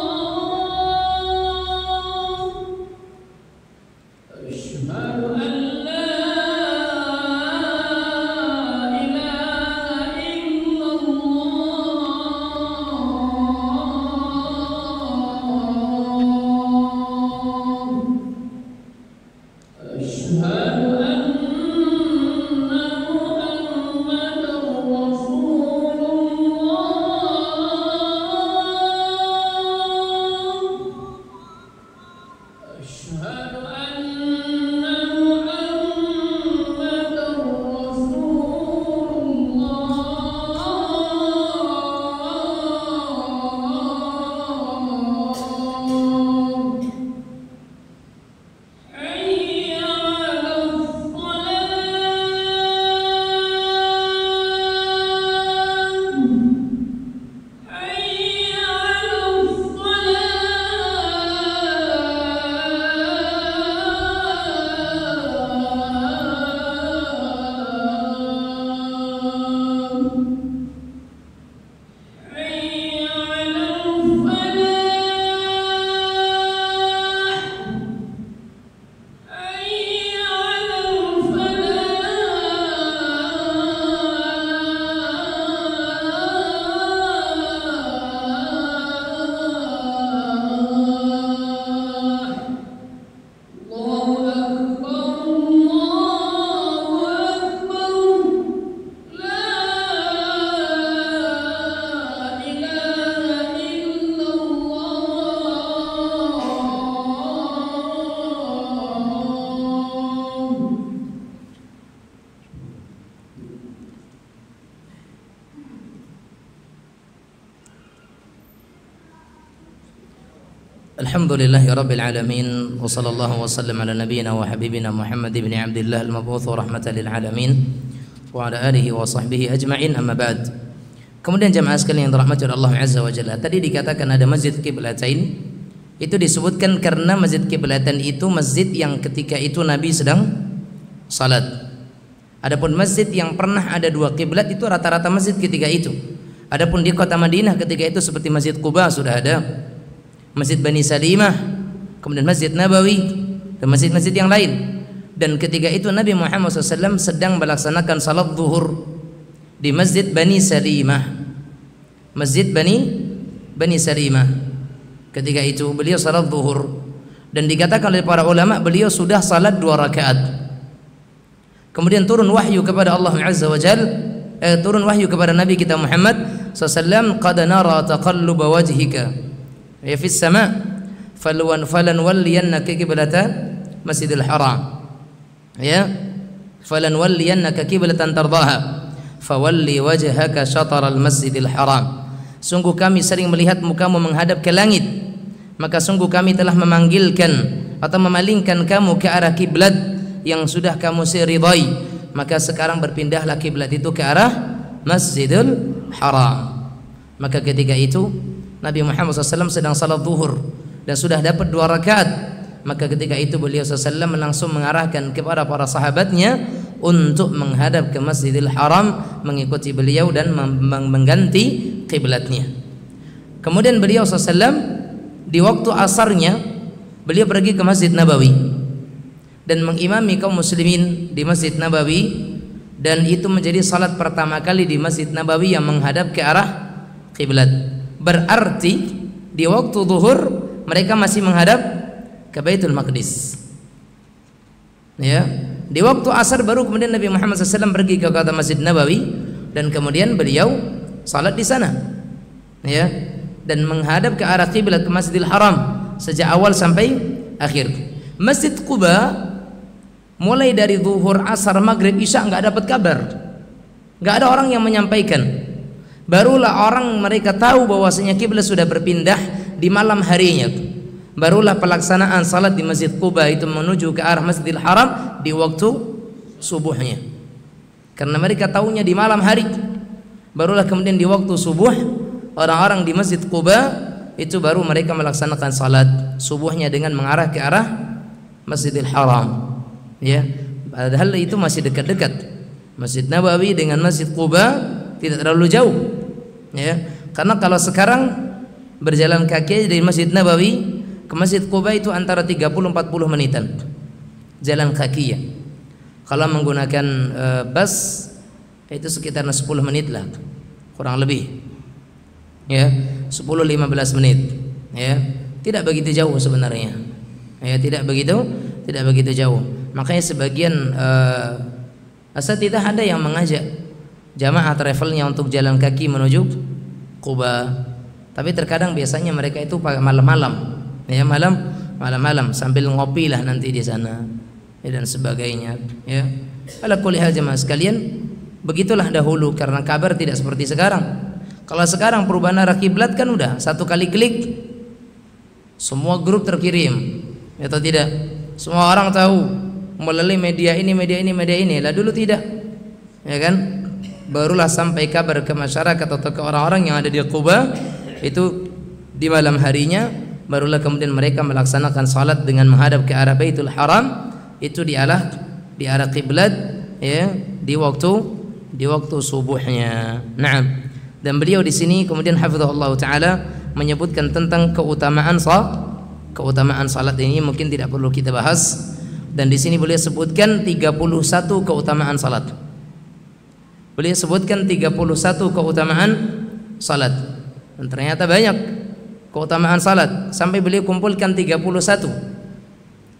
Alhamdulillahi Rabbil Alamin. Wa sallallahu wa sallam ala nabiyyina wa habibina Muhammad ibn Abdillah al-mab'uth rahmatan lil alamin wa ala alihi wa sahbihi ajma'in, amma ba'd. Kemudian jemaah sekalian yang dirahmati oleh Allah Azza wa Jalla, tadi dikatakan ada masjid qiblatain. Itu disebutkan karena masjid qiblatain itu masjid yang ketika itu Nabi sedang salat. Adapun masjid yang pernah ada dua kiblat itu rata-rata masjid ketika itu. Adapun di kota Madinah ketika itu seperti Masjid Quba sudah ada, Masjid Bani Salimah, kemudian Masjid Nabawi dan masjid-masjid yang lain. Dan ketika itu Nabi Muhammad SAW sedang melaksanakan salat zuhur di Masjid Bani Salimah. Masjid Bani Salimah. Ketika itu beliau salat zuhur dan dikatakan oleh para ulama beliau sudah salat 2 rakaat. Kemudian turun wahyu kepada Allah Azza wa Jalla, turun wahyu kepada Nabi kita Muhammad SAW, qad nara taqalluba wajhika ya fis sama' falanwalliyannaka qiblata Masjidil Haram, ya falanwalliyannaka qiblatan tardaha fawalli wajhaka syataral Masjidil Haram. Sungguh kami sering melihat mukamu menghadap ke langit, maka sungguh kami telah memanggilkan atau memalingkan kamu ke arah kiblat yang sudah kamu ridai, maka sekarang berpindahlah kiblat itu ke arah Masjidil Haram. Maka ketika itu Nabi Muhammad SAW sedang salat zuhur dan sudah dapat 2 rakaat. Maka ketika itu beliau SAW langsung mengarahkan kepada para sahabatnya untuk menghadap ke Masjidil Haram, mengikuti beliau dan mengganti kiblatnya. Kemudian beliau SAW di waktu asarnya beliau pergi ke Masjid Nabawi dan mengimami kaum muslimin di Masjid Nabawi, dan itu menjadi salat pertama kali di Masjid Nabawi yang menghadap ke arah kiblat. Berarti di waktu zuhur mereka masih menghadap ke Baitul Maqdis. Ya, di waktu asar baru kemudian Nabi Muhammad SAW pergi ke kota Masjid Nabawi dan kemudian beliau salat di sana. Ya, dan menghadap ke arah kiblat ke Masjidil Haram sejak awal sampai akhir. Masjid Quba mulai dari zuhur, asar, maghrib, isya nggak dapat kabar, nggak ada orang yang menyampaikan. Barulah orang mereka tahu bahwasanya kiblat sudah berpindah di malam harinya. Barulah pelaksanaan salat di Masjid Quba itu menuju ke arah Masjidil Haram di waktu subuhnya. Karena mereka tahunya di malam hari. Barulah kemudian di waktu subuh orang-orang di Masjid Quba itu baru mereka melaksanakan salat subuhnya dengan mengarah ke arah Masjidil Haram. Ya, padahal itu masih dekat-dekat. Masjid Nabawi dengan Masjid Quba tidak terlalu jauh. Ya, karena kalau sekarang berjalan kaki dari Masjid Nabawi ke Masjid Quba itu antara 30-40 menitan jalan kaki ya. Kalau menggunakan bus itu sekitar 10 menit lah kurang lebih. Ya, 10-15 menit. Ya, tidak begitu jauh sebenarnya. Ya, tidak begitu jauh. Makanya sebagian asatidzah ada yang mengajak jamaah travelnya untuk jalan kaki menuju Quba. Tapi terkadang biasanya mereka itu malam-malam, ya malam-malam sambil ngopi lah nanti di sana, ya, dan sebagainya. Ya, ala kulli hal jemaah sekalian, begitulah dahulu karena kabar tidak seperti sekarang. Kalau sekarang perubahan arah kiblat kan udah satu kali klik semua grup terkirim, atau tidak? Semua orang tahu melalui media ini. Lah dulu tidak, ya kan? Barulah sampai kabar ke masyarakat atau ke orang-orang yang ada di Quba itu di malam harinya, barulah kemudian mereka melaksanakan salat dengan menghadap ke arah Baitul Haram itu di arah kiblat, ya, di waktu subuhnya. Naam. Dan beliau di sini kemudian hafizahullah taala menyebutkan tentang keutamaan salat ini, mungkin tidak perlu kita bahas. Dan di sini beliau sebutkan 31 keutamaan salat. Beliau sebutkan 31 keutamaan salat. Dan ternyata banyak keutamaan salat sampai beliau kumpulkan 31.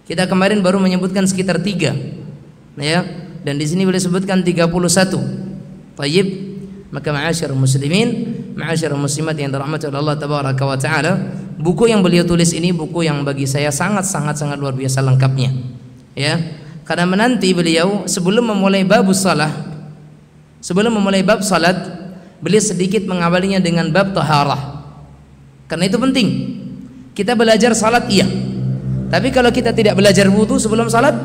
Kita kemarin baru menyebutkan sekitar 3. Ya, dan di sini beliau sebutkan 31. Tayyib, maka ma'asyiral muslimin, ma'asyiral muslimat yang dirahmati oleh Allah tabaraka wa taala, buku yang beliau tulis ini buku yang bagi saya sangat luar biasa lengkapnya. Ya, karena menanti beliau sebelum memulai bab salat, beliau sedikit mengawalinya dengan bab taharah. Karena itu penting. Kita belajar salat iya. Tapi kalau kita tidak belajar wudu sebelum salat,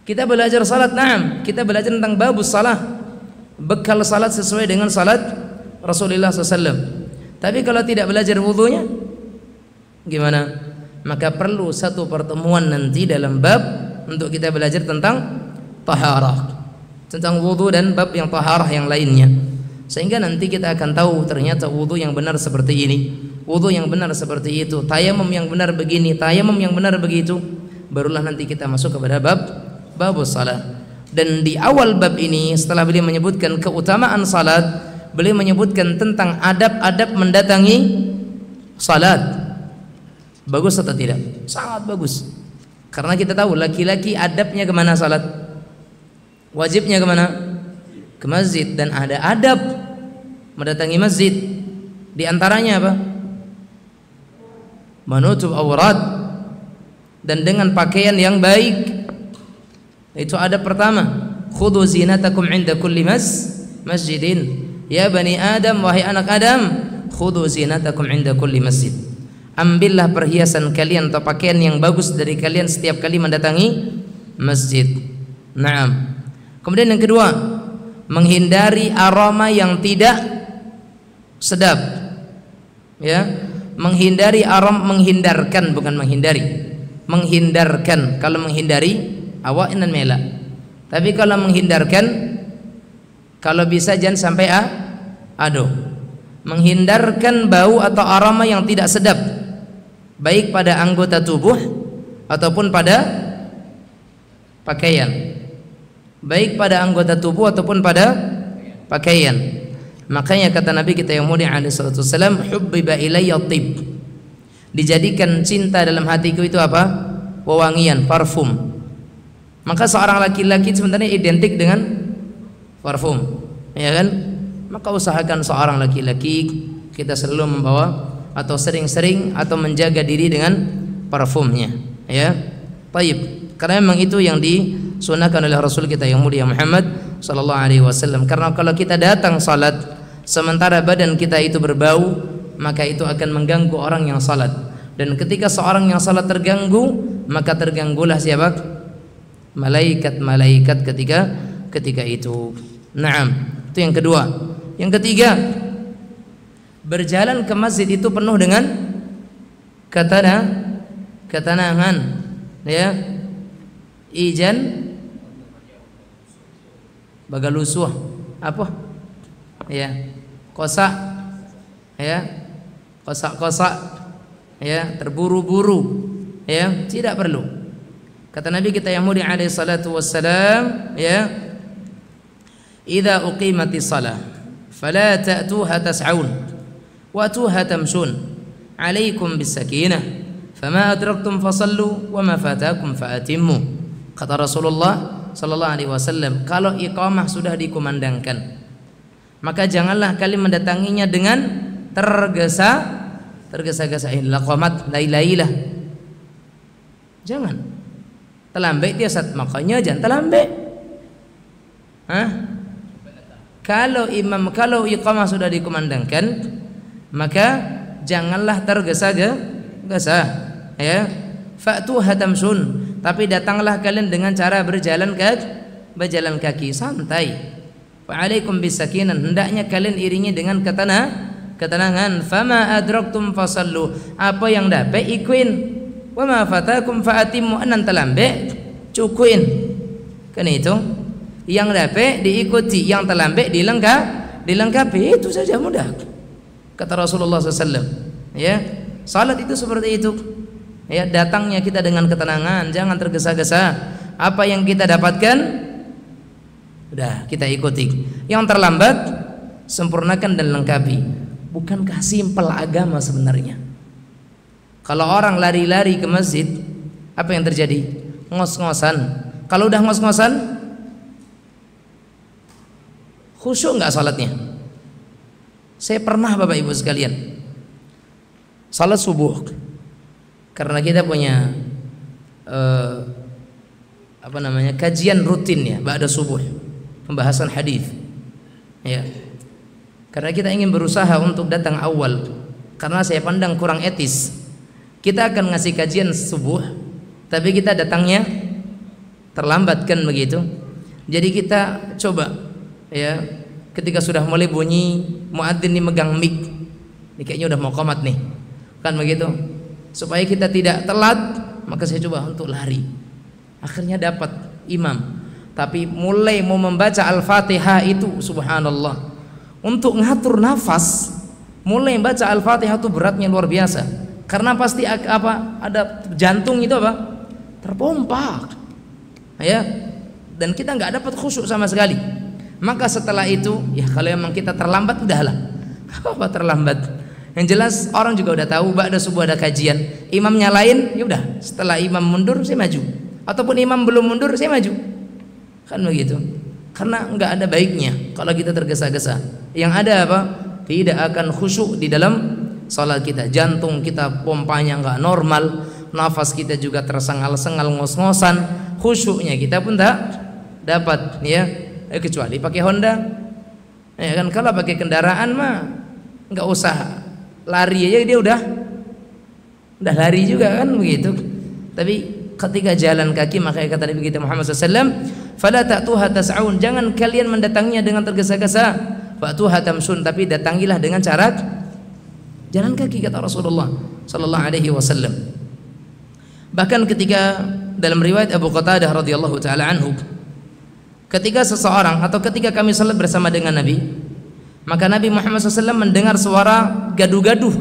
kita belajar salat, na'am, kita belajar tentang babus salah, bekal salat sesuai dengan salat Rasulullah SAW. Tapi kalau tidak belajar wudunya, gimana? Maka perlu satu pertemuan nanti dalam bab untuk kita belajar tentang taharah, tentang wudu dan bab yang taharah yang lainnya, sehingga nanti kita akan tahu ternyata wudu yang benar seperti ini, wudu yang benar seperti itu, tayamum yang benar begini, tayamum yang benar begitu. Barulah nanti kita masuk kepada babus salat. Dan di awal bab ini setelah beliau menyebutkan keutamaan salat, beliau menyebutkan tentang adab-adab mendatangi salat. Bagus atau tidak? Sangat bagus. Karena kita tahu laki-laki adabnya kemana salat? Wajibnya kemana? Ke masjid. Dan ada adab mendatangi masjid. Di antaranya apa? Menutup aurat dan dengan pakaian yang baik. Itu adab pertama. Khudhu zinatakum inda kulli masjidin. Ya bani Adam, wahai anak Adam, khudhu zinatakum inda kulli masjid. Ambillah perhiasan kalian atau pakaian yang bagus dari kalian setiap kali mendatangi masjid. Naam. Kemudian yang kedua, menghindari aroma yang tidak sedap. Ya, menghindari aroma, menghindarkan, bukan menghindari. Menghindarkan. Kalau menghindari awak dan mela. Tapi kalau menghindarkan, kalau bisa jangan sampai aduh. Menghindarkan bau atau aroma yang tidak sedap, baik pada anggota tubuh ataupun pada pakaian. Baik pada anggota tubuh ataupun pada pakaian. Makanya kata Nabi kita yang mulia alaihi salatu wasallam, hubbiba ilayya tib. Dijadikan cinta dalam hatiku itu apa? Wewangian, parfum. Maka seorang laki-laki sebenarnya identik dengan parfum, ya kan? Maka usahakan seorang laki-laki kita selalu membawa atau sering-sering atau menjaga diri dengan parfumnya, ya. Baik, karena memang itu yang disunahkan oleh Rasul kita yang mulia Muhammad sallallahu alaihi wasallam. Karena kalau kita datang salat sementara badan kita itu berbau, maka itu akan mengganggu orang yang salat. Dan ketika seorang yang salat terganggu, maka terganggulah siapa? Malaikat-malaikat ketika itu. Naam, itu yang kedua. Yang ketiga, berjalan ke masjid itu penuh dengan ketenangan, ya. Ijan bagalusuh apa? Ya, kosak, ya, kosak-kosak, ya, terburu-buru, ya, tidak perlu. Kata Nabi kita yang mulia alaihi salatu wassalam, ya, idza uqimatis shalah fala ta'tuha tas'aun wa atuha tamshun alaikum bisakinah fama adraktum fasallu wa ma fatakum faatimmu. Kata Rasulullah sallallahu alaihi wasallam, kalau iqamah sudah dikumandangkan, maka janganlah kalian mendatanginya dengan tergesa-gesa. Inilah qomat lailailah. Jangan terlambat dia saat, makanya jangan terlambat. Kalau iqamah sudah dikumandangkan, maka janganlah tergesa-gesa, ya. Fa'tuha tamsun, tapi datanglah kalian dengan cara berjalan kaki santai. Fa'alaikum bisakinah, hendaknya kalian iringi dengan ketenangan. Fama adraktum fasallu, apa yang dapat ikuin. Wa ma fatakum fa'atimmu, anan terlambat cukuin. Kan itu yang dapat diikuti, yang terlambat dilengkapi, itu saja mudah. Kata Rasulullah SAW, ya, salat itu seperti itu, ya, datangnya kita dengan ketenangan, jangan tergesa-gesa. Apa yang kita dapatkan udah kita ikuti, yang terlambat sempurnakan dan lengkapi. Bukankah simpel agama sebenarnya? Kalau orang lari-lari ke masjid, apa yang terjadi? Ngos-ngosan. Kalau udah ngos-ngosan, khusyuk nggak salatnya? Saya pernah Bapak Ibu sekalian salat subuh, karena kita punya kajian rutin ya ba'da subuh, pembahasan hadis, ya. Karena kita ingin berusaha untuk datang awal, karena saya pandang kurang etis. Kita akan ngasih kajian subuh, tapi kita datangnya terlambat kan begitu. Jadi kita coba ya, ketika sudah mulai bunyi muadzin nih megang mic, ini kayaknya udah mau qomat nih, kan begitu. Supaya kita tidak telat, maka saya coba untuk lari. Akhirnya dapat imam. Tapi mulai mau membaca Al-Fatihah itu subhanallah, untuk ngatur nafas, mulai baca Al-Fatihah itu beratnya luar biasa. Karena pasti ada jantung itu terpompa. Ya. Dan kita nggak dapat khusyuk sama sekali. Maka setelah itu, ya kalau memang kita terlambat udahlah. Apa terlambat? Yang jelas orang juga udah tahu ba'da subuh ada kajian. Imamnya lain, ya udah. Setelah imam mundur saya maju. Ataupun imam belum mundur saya maju. Kan begitu. Karena nggak ada baiknya kalau kita tergesa-gesa. Yang ada apa? Tidak akan khusyuk di dalam salat kita. Jantung kita pompanya nggak normal, nafas kita juga tersengal-sengal, ngos-ngosan, khusyuknya kita pun tak dapat ya. Kecuali pakai Honda. Ya kan, kalau pakai kendaraan mah nggak usah lari aja dia udah lari juga kan begitu. Tapi ketika jalan kaki, maka kata Nabi kita Muhammad SAW, fala ta'tuha tas'aun, jangan kalian mendatanginya dengan tergesa-gesa, fa'tuha tamsun, tapi datangilah dengan cara jalan kaki, kata Rasulullah sallallahu alaihi wasallam. Bahkan ketika dalam riwayat Abu Qatadah radhiyallahu taala anhu, ketika seseorang atau ketika kami salat bersama dengan Nabi, maka Nabi Muhammad SAW mendengar suara gaduh-gaduh,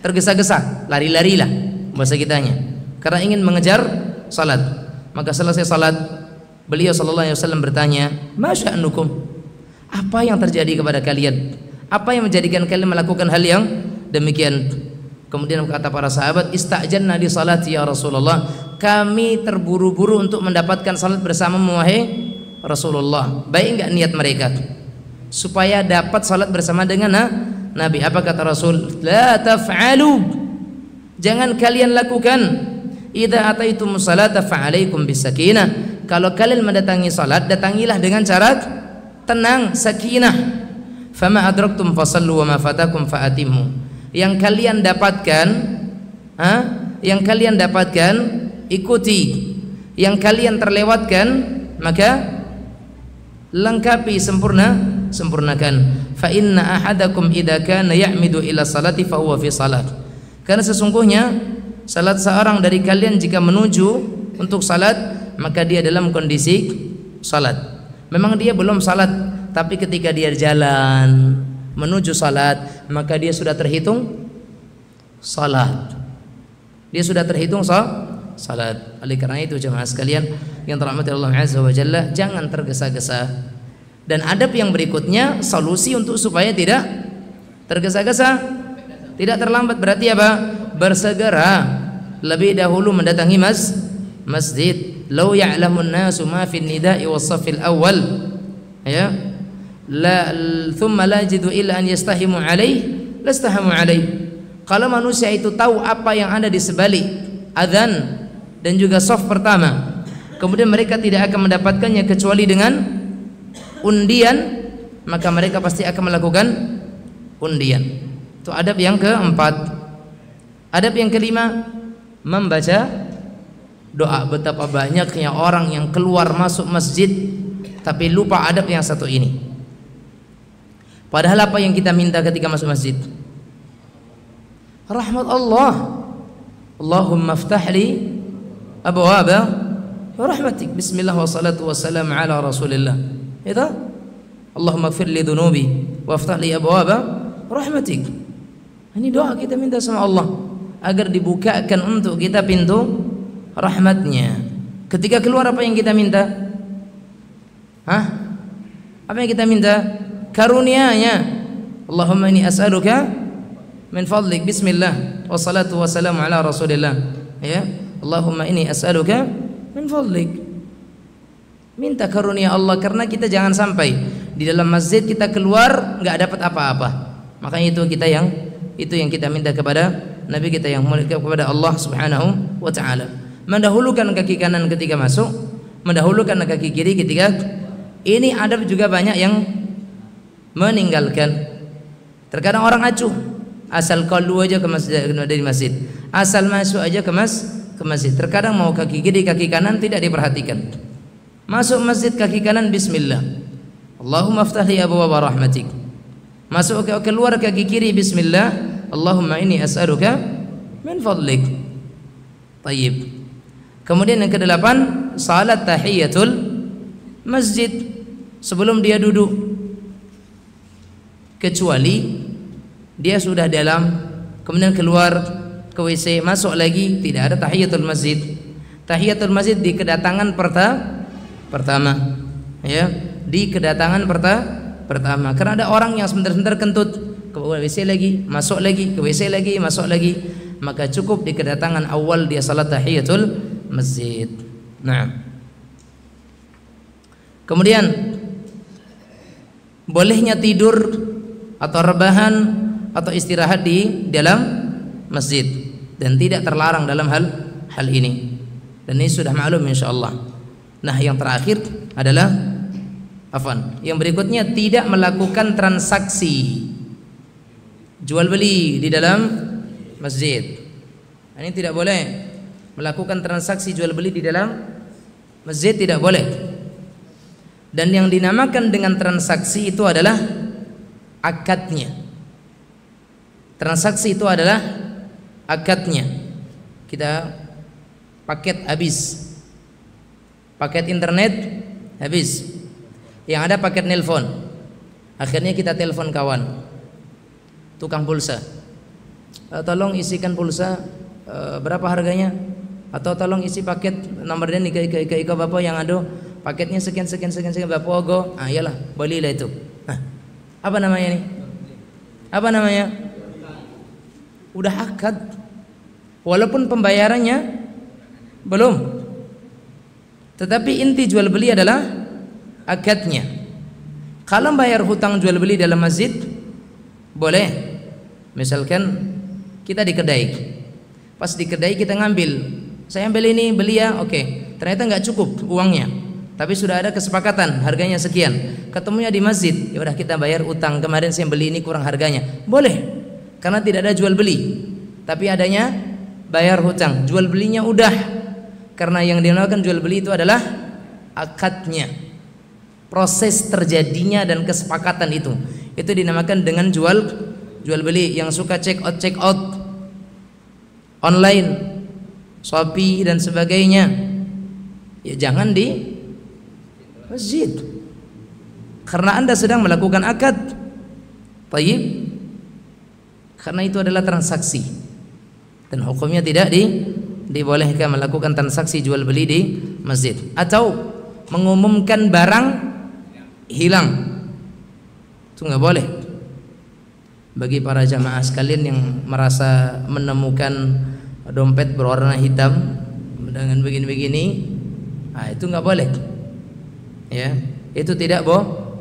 tergesa-gesa, lari-larilah bahasa kitanya, karena ingin mengejar salat. Maka selesai salat, beliau sallallahu alaihi wasallam bertanya, "Ma sya'nukum?" Apa yang terjadi kepada kalian? Apa yang menjadikan kalian melakukan hal yang demikian? Kemudian kata para sahabat, "Istajanna di salati ya Rasulullah." Kami terburu-buru untuk mendapatkan salat bersama wahai Rasulullah. Baik enggak niat mereka? Supaya dapat salat bersama dengan Nabi. Apa kata Rasul? La taf'alu, jangan kalian lakukan. Idza ataitumus salata fa'alaikum bisakinah. Kalau kalian mendatangi salat, datangilah dengan cara tenang, sakinah. Fama adraktum fasallu wa ma fatakum fa'atimmu. Yang kalian dapatkan, yang kalian dapatkan ikuti. Yang kalian terlewatkan, maka lengkapi, sempurnakan. Fa inna ahadakum idza kana ya'midu ila salati fa huwa fi salat. Karena sesungguhnya salat seorang dari kalian jika menuju untuk salat, maka dia dalam kondisi salat. Memang dia belum salat, tapi ketika dia jalan menuju salat, maka dia sudah terhitung salat. Dia sudah terhitung salat. Oleh karena itu jemaah sekalian yang dirahmati Allah Azza wa Jalla, jangan tergesa-gesa. Dan adab yang berikutnya, solusi untuk supaya tidak tergesa-gesa, tidak terlambat, berarti apa? Bersegera lebih dahulu mendatangi masjid. Lau ya'lamun nasu ma fi nida'i was safil awal, ya, la thumma la yajidu illa an yastahimu alaih lastahamu alaih. Kalau manusia itu tahu apa yang ada di sebalik adzan dan juga shaf pertama, kemudian mereka tidak akan mendapatkannya kecuali dengan undian, maka mereka pasti akan melakukan undian. Itu adab yang keempat. Adab yang kelima, membaca doa. Betapa banyaknya orang yang keluar masuk masjid tapi lupa adab yang satu ini. Padahal apa yang kita minta ketika masuk masjid? Rahmat Allah. Allahumma aftah li abwaaba rahmatik. Bismillah wassalatu wassalamu ala Rasulillah. Itu Allahumma ighfir li dhunubi waftah li abwaaba rahmatik. Ini doa kita minta sama Allah agar dibukakan untuk kita pintu rahmatnya. Ketika keluar apa yang kita minta? Apa yang kita minta? Karunia-Nya. Allahumma inni as'aluka min fadlik. Bismillah wassalatu wassalamu ala Rasulillah. Ya, Allahumma inni as'aluka min fadlik. Minta karunia Allah, karena kita jangan sampai di dalam masjid kita keluar nggak dapat apa-apa. Makanya itu yang kita minta kepada Nabi kita yang mulia, kepada Allah Subhanahu wa taala. Mendahulukan kaki kanan ketika masuk, mendahulukan kaki kiri ketika. Ini adab juga banyak yang meninggalkan. Terkadang orang acuh, asal qalu aja ke masjid, dari masjid, asal masuk aja ke masjid. Terkadang mau kaki kiri kaki kanan tidak diperhatikan. Masuk masjid kaki kanan bismillah, Allahumma aftah li abwaaba rahmatik. Masuk keluar kaki kiri bismillah, Allahumma inni as'aluka min fadlik. Tayyib. Kemudian yang kedelapan, salat tahiyatul masjid sebelum dia duduk, kecuali dia sudah dalam kemudian keluar ke WC, masuk lagi, tidak ada tahiyatul masjid. Tahiyatul masjid di kedatangan pertama, ya, di kedatangan pertama. Karena ada orang yang sebentar-sebentar kentut, ke WC lagi, masuk lagi, ke WC lagi, masuk lagi, maka cukup di kedatangan awal dia salat tahiyatul masjid. Nah, kemudian bolehnya tidur atau rebahan atau istirahat di dalam masjid dan tidak terlarang dalam hal ini, dan ini sudah maklum insyaallah. Nah, yang terakhir adalah yang berikutnya, tidak melakukan transaksi jual beli di dalam masjid. Ini tidak boleh melakukan transaksi jual beli di dalam masjid, tidak boleh. Dan yang dinamakan dengan transaksi itu adalah akadnya. Transaksi itu adalah akadnya. Kita paket habis, paket internet habis, yang ada paket nelpon. Akhirnya kita telepon kawan, tukang pulsa, tolong isikan pulsa, berapa harganya? Atau tolong isi paket nomornya ke bapak yang ada paketnya sekian bapak ogo. Iyalah, belilah itu. Apa namanya nih? Apa namanya? Udah akad, walaupun pembayarannya belum, tetapi inti jual beli adalah akadnya. Kalau bayar hutang jual beli dalam masjid boleh. Misalkan kita di kedai, pas di kedai kita ngambil, saya ambil ini, beli ya, oke. Ternyata nggak cukup uangnya, tapi sudah ada kesepakatan harganya sekian. Ketemunya di masjid, ya udah kita bayar utang, kemarin saya beli ini kurang harganya, boleh. Karena tidak ada jual beli, tapi adanya bayar hutang. Jual belinya udah, karena yang dinamakan jual beli itu adalah akadnya, proses terjadinya dan kesepakatan itu dinamakan dengan jual beli. Yang suka check out online, Shopee dan sebagainya, ya jangan di masjid, karena Anda sedang melakukan akad. Tayyib. Karena itu adalah transaksi dan hukumnya tidak dibolehkan melakukan transaksi jual beli di masjid. Atau mengumumkan barang hilang, itu nggak boleh. Bagi para jamaah sekalian yang merasa menemukan dompet berwarna hitam dengan begini-begini, itu nggak boleh, ya, itu tidak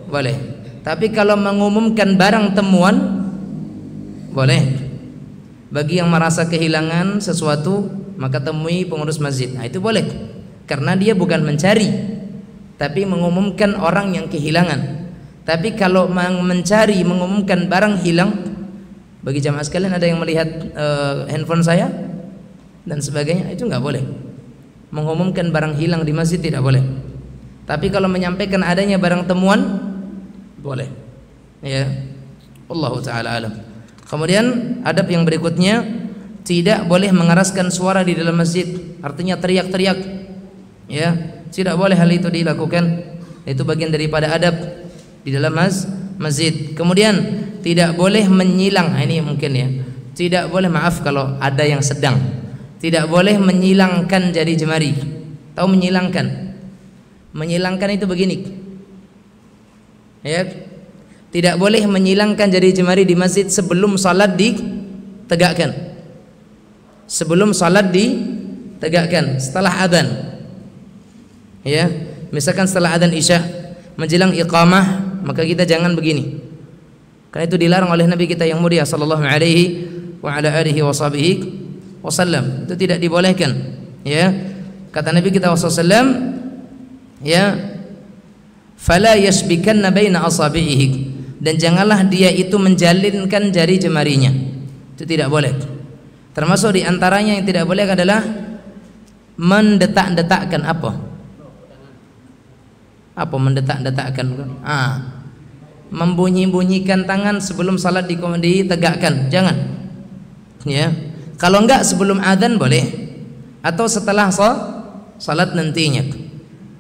boleh. Tapi kalau mengumumkan barang temuan boleh. Bagi yang merasa kehilangan sesuatu, maka temui pengurus masjid. Itu boleh, karena dia bukan mencari, tapi mengumumkan orang yang kehilangan. Tapi kalau mencari, mengumumkan barang hilang, bagi jamaah sekalian ada yang melihat handphone saya dan sebagainya, itu nggak boleh. Mengumumkan barang hilang di masjid tidak boleh. Tapi kalau menyampaikan adanya barang temuan, boleh. Ya, Allahu ta'ala alam. Kemudian adab yang berikutnya, tidak boleh mengeraskan suara di dalam masjid, artinya teriak-teriak, ya, tidak boleh hal itu dilakukan. Itu bagian daripada adab di dalam masjid. Kemudian tidak boleh menyilang, ini mungkin ya, tidak boleh, maaf kalau ada yang sedang, tidak boleh menyilangkan jari jemari. Tahu menyilangkan? Menyilangkan itu begini, ya. Tidak boleh menyilangkan jari jemari di masjid sebelum salat ditegakkan. Sebelum salat ditegakkan, setelah adzan. Ya, misalkan setelah adzan Isya menjelang iqamah, maka kita jangan begini. Karena itu dilarang oleh Nabi kita yang mulia sallallahu alaihi wa ala alihi wasallam. Itu tidak dibolehkan, ya. Kata Nabi kita wasallam, ya, fala yasbikanna baina asabihi, dan janganlah dia itu menjalinkan jari jemarinya. Itu tidak boleh. Termasuk di antaranya yang tidak boleh adalah mendetak-detakkan apa? Apa mendetak-detakkan? Membunyi-bunyikan tangan sebelum salat ditegakkan, jangan. Ya. Kalau enggak sebelum adzan boleh, atau setelah salat nantinya.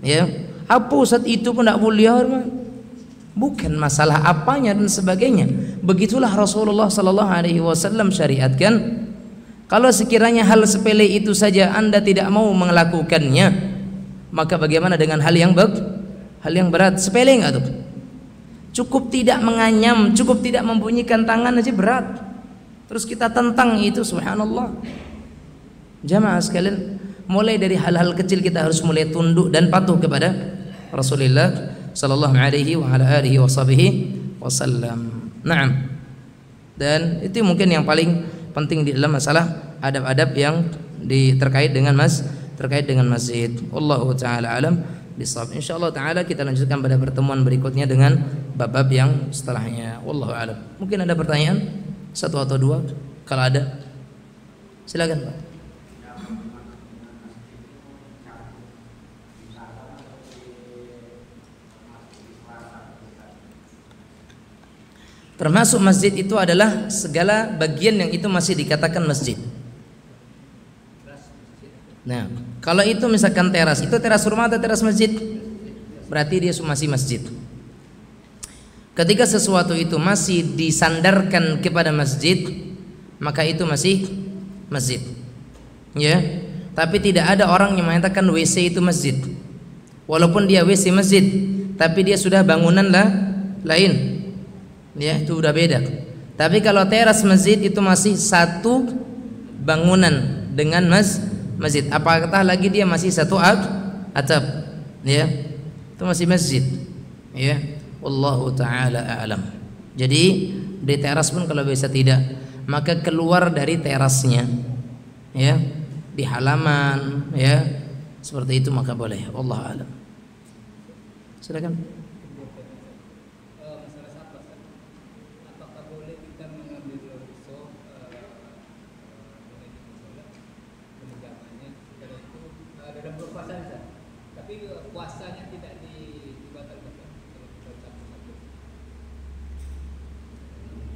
Ya. Apa saat itu pun tidak boleh. Bukan masalah apanya dan sebagainya. Begitulah Rasulullah sallallahu alaihi wasallam syariatkan. Kalau sekiranya hal sepele itu saja Anda tidak mau melakukannya, maka bagaimana dengan hal yang berat? Sepele enggak tuh? Cukup tidak menganyam, cukup tidak membunyikan tangan aja berat. Terus kita tentang itu, subhanallah. Jamaah sekalian, mulai dari hal-hal kecil kita harus mulai tunduk dan patuh kepada Rasulullah sallallahu alaihi wa ala alihi wasallam. Naam. Dan itu mungkin yang paling penting di dalam masalah adab-adab yang terkait dengan masjid. Wallahu taala alam bisawab. Insyaallah taala kita lanjutkan pada pertemuan berikutnya dengan bab-bab yang setelahnya. Wallahu alam. Mungkin ada pertanyaan satu atau dua? Kalau ada, silakan Pak. Termasuk masjid itu adalah segala bagian yang itu masih dikatakan masjid. Nah, kalau itu misalkan teras, itu teras rumah atau teras masjid? Berarti dia masih masjid. Ketika sesuatu itu masih disandarkan kepada masjid, maka itu masih masjid. Ya. Tapi tidak ada orang yang mengatakan WC itu masjid. Walaupun dia WC masjid, tapi dia sudah bangunan lain. Ya, itu udah beda. Tapi kalau teras masjid itu masih satu bangunan dengan masjid. Apakah lagi dia masih satu atap? Ya. Itu masih masjid. Ya. Wallahu taala a'lam. Jadi di teras pun kalau bisa tidak, maka keluar dari terasnya. Ya. Di halaman, ya. Seperti itu maka boleh. Wallahu a'lam. Silakan.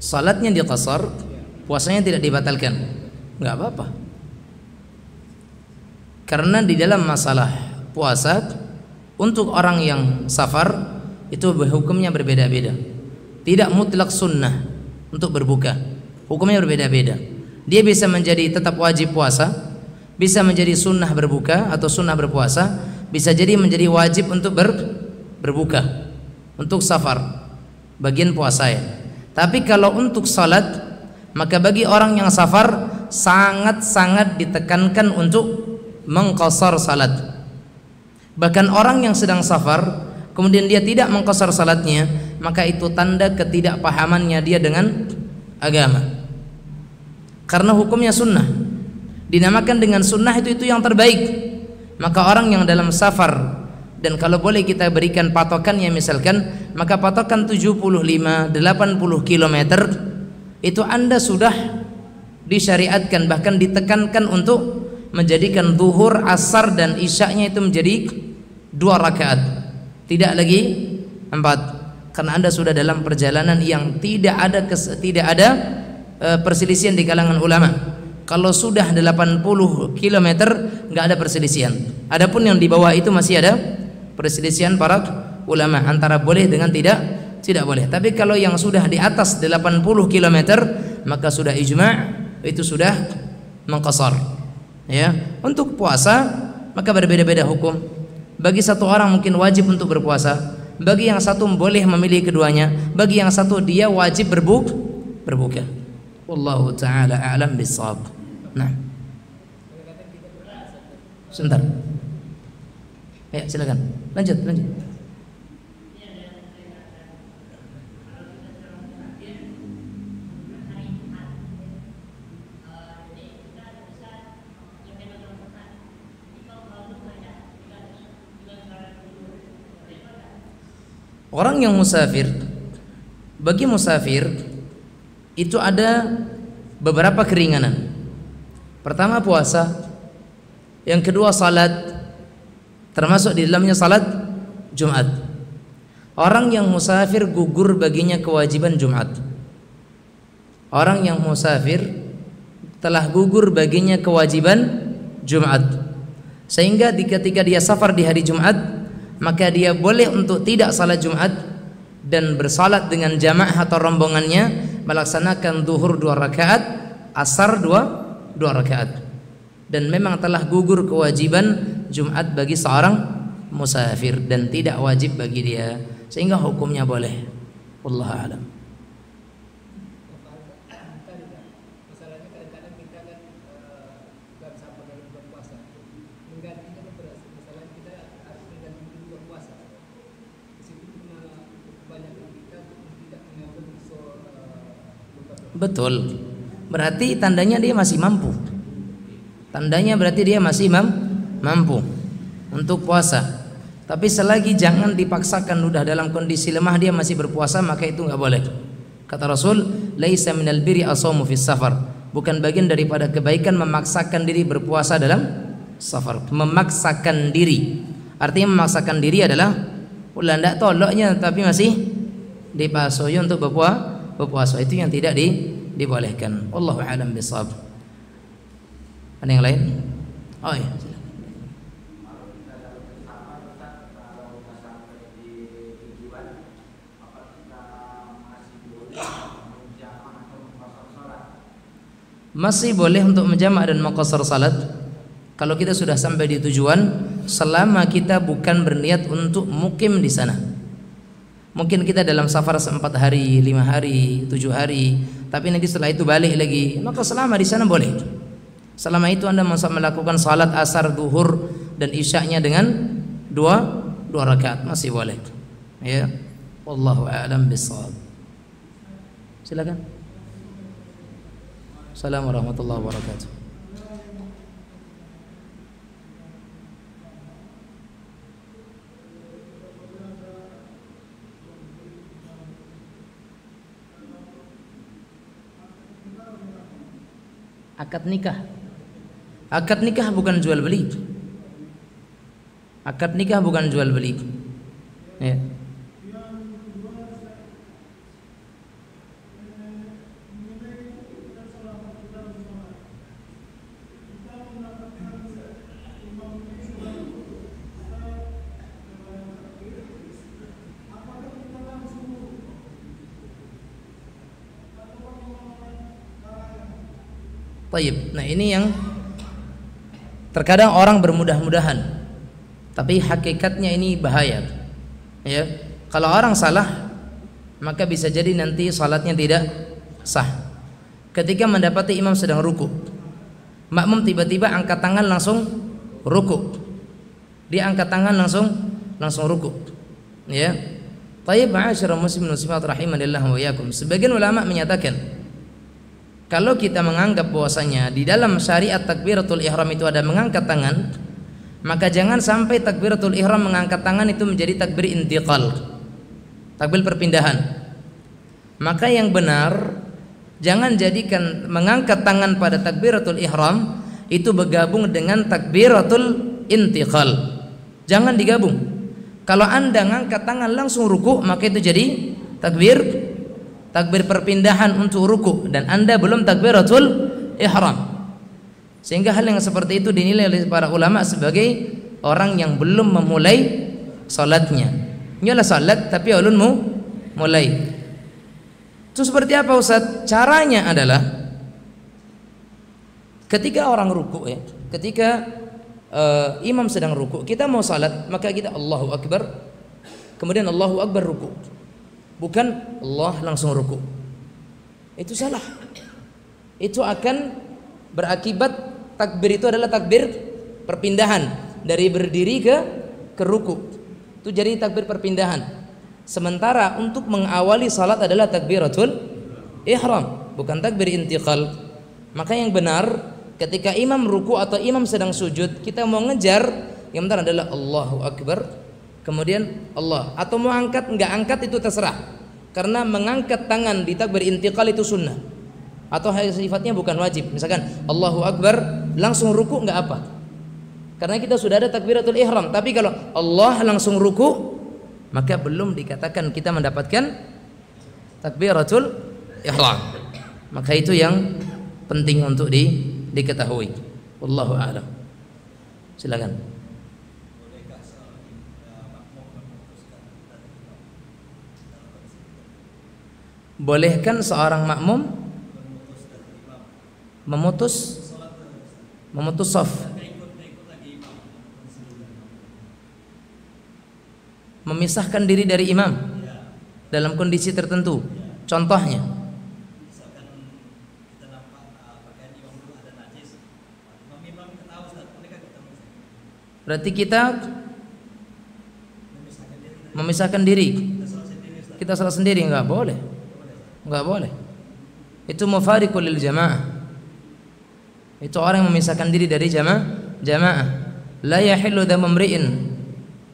Salatnya diqasar, puasanya tidak dibatalkan, nggak apa-apa. Karena di dalam masalah puasa untuk orang yang safar itu hukumnya berbeda-beda. Tidak mutlak sunnah untuk berbuka, hukumnya berbeda-beda. Dia bisa menjadi tetap wajib puasa, bisa menjadi sunnah berbuka atau sunnah berpuasa, bisa jadi menjadi wajib untuk berbuka untuk safar bagian puasa ya. Tapi kalau untuk salat, maka bagi orang yang safar sangat-sangat ditekankan untuk mengqasar salat. Bahkan orang yang sedang safar kemudian dia tidak mengqasar salatnya, maka itu tanda ketidakpahamannya dia dengan agama. Karena hukumnya sunnah, dinamakan dengan sunnah itu yang terbaik. Maka orang yang dalam safar, dan kalau boleh kita berikan patokannya misalkan, maka patokan 75-80 km itu Anda sudah disyariatkan, bahkan ditekankan untuk menjadikan zuhur, asar dan isya'nya itu menjadi 2 rakaat, tidak lagi 4. Karena Anda sudah dalam perjalanan yang tidak ada perselisihan di kalangan ulama. Kalau sudah 80 km nggak ada perselisihan. Adapun yang di bawah itu masih ada perselisihan para ulama antara boleh dengan tidak boleh. Tapi kalau yang sudah di atas 80 km maka sudah ijma', itu sudah mengqasar. Ya, untuk puasa maka berbeda-beda hukum. Bagi satu orang mungkin wajib untuk berpuasa, bagi yang satu boleh memilih keduanya, bagi yang satu dia wajib berbuka. Wallahu taala a'lam bissawab. Nah. Sebentar. Ya, silakan. Lanjut. Orang yang musafir, bagi musafir itu ada beberapa keringanan. Pertama puasa, yang kedua salat, termasuk di dalamnya salat Jumat. Orang yang musafir gugur baginya kewajiban Jumat. Orang yang musafir telah gugur baginya kewajiban Jumat. Sehingga ketika dia safar di hari Jumat, maka dia boleh untuk tidak salat Jumat dan bersalat dengan jamaah atau rombongannya, melaksanakan zuhur 2 rakaat, asar 2 rakaat. Dan memang telah gugur kewajiban Jumat bagi seorang musafir dan tidak wajib bagi dia, sehingga hukumnya boleh. Wallahu a'lam. Masalahnya kadang-kadang kita kan nggak bisa pakai bulan puasa, menggantinya kan beras. Masalahnya kita harus mengganti bulan puasa. Di situ kebanyakan kita tidak mengambil Betul. Berarti tandanya dia masih mampu. Tandanya berarti dia masih mampu untuk puasa. Tapi selagi jangan dipaksakan, udah dalam kondisi lemah dia masih berpuasa, maka itu nggak boleh. Kata Rasul, laisa minal birri as-shaumu fis safar. Bukan bagian daripada kebaikan memaksakan diri berpuasa dalam safar. Memaksakan diri. Artinya memaksakan diri adalah ulah ndak toloknya tapi masih dipasoi untuk berpuasa. Itu yang tidak dibolehkan. Wallahu a'lam bishawab. Ada yang lain? Oh iya. Masih boleh untuk menjamak dan maqsar salat kalau kita sudah sampai di tujuan, selama kita bukan berniat untuk mukim di sana. Mungkin kita dalam safar 4 hari, 5 hari, 7 hari, tapi nanti setelah itu balik lagi, maka selama di sana boleh. Selama itu Anda melakukan salat asar, zuhur dan isyaknya dengan 2 rakaat masih boleh. Ya. Wallahu a'lam bishawab. Silakan. Assalamualaikum warahmatullahi wabarakatuh. Akad nikah. Akad nikah bukan jual beli. Akad nikah bukan jual beli. Ya. Taib. Nah ini yang terkadang orang bermudah-mudahan, tapi hakikatnya ini bahaya. Ya, kalau orang salah, maka bisa jadi nanti salatnya tidak sah. Ketika mendapati imam sedang ruku, makmum tiba-tiba angkat tangan langsung ruku, dia angkat tangan langsung ruku. Ya, taib. Ma'asyiral muslimin muslimat rahimanillah wa iyyakum. Sebagian ulama menyatakan, kalau kita menganggap bahwasanya di dalam syariat takbiratul ihram itu ada mengangkat tangan, maka jangan sampai takbiratul ihram mengangkat tangan itu menjadi takbir intiqal, takbir perpindahan. Maka yang benar, jangan jadikan mengangkat tangan pada takbiratul ihram itu bergabung dengan takbiratul intiqal. Jangan digabung. Kalau Anda mengangkat tangan langsung ruku, maka itu jadi takbir perpindahan untuk ruku dan Anda belum takbiratul ihram. Sehingga hal yang seperti itu dinilai oleh para ulama sebagai orang yang belum memulai salatnya. Ini adalah salat tapi ulun mulai. Itu seperti apa Ustaz? Caranya adalah ketika orang ruku, ya, ketika imam sedang ruku, kita mau salat, maka kita Allahu Akbar, kemudian Allahu Akbar ruku. Bukan Allah langsung ruku. Itu salah. Itu akan berakibat takbir itu adalah takbir perpindahan dari berdiri ke ruku. Itu jadi takbir perpindahan. Sementara untuk mengawali salat adalah takbiratul ihram, bukan takbir intiqal. Maka yang benar ketika imam ruku atau imam sedang sujud, kita mau ngejar, yang benar adalah Allahu Akbar, kemudian Allah, atau mau angkat, enggak angkat itu terserah. Karena mengangkat tangan di takbir intiqal itu sunnah. atau sifatnya bukan wajib. Misalkan Allahu Akbar langsung ruku nggak apa, karena kita sudah ada takbiratul ihram. Tapi kalau Allah langsung ruku, maka belum dikatakan kita mendapatkan takbiratul ihram. Maka itu yang penting untuk diketahui. Wallahu a'lam. Silakan. Bolehkan seorang makmum memutus shaf, memisahkan diri dari imam dalam kondisi tertentu? Contohnya, berarti kita memisahkan diri, kita salah sendiri, enggak boleh. Enggak boleh. Itu mufariqul lil jamaah. Itu orang yang memisahkan diri dari jamaah. La yahillu damu mri'in.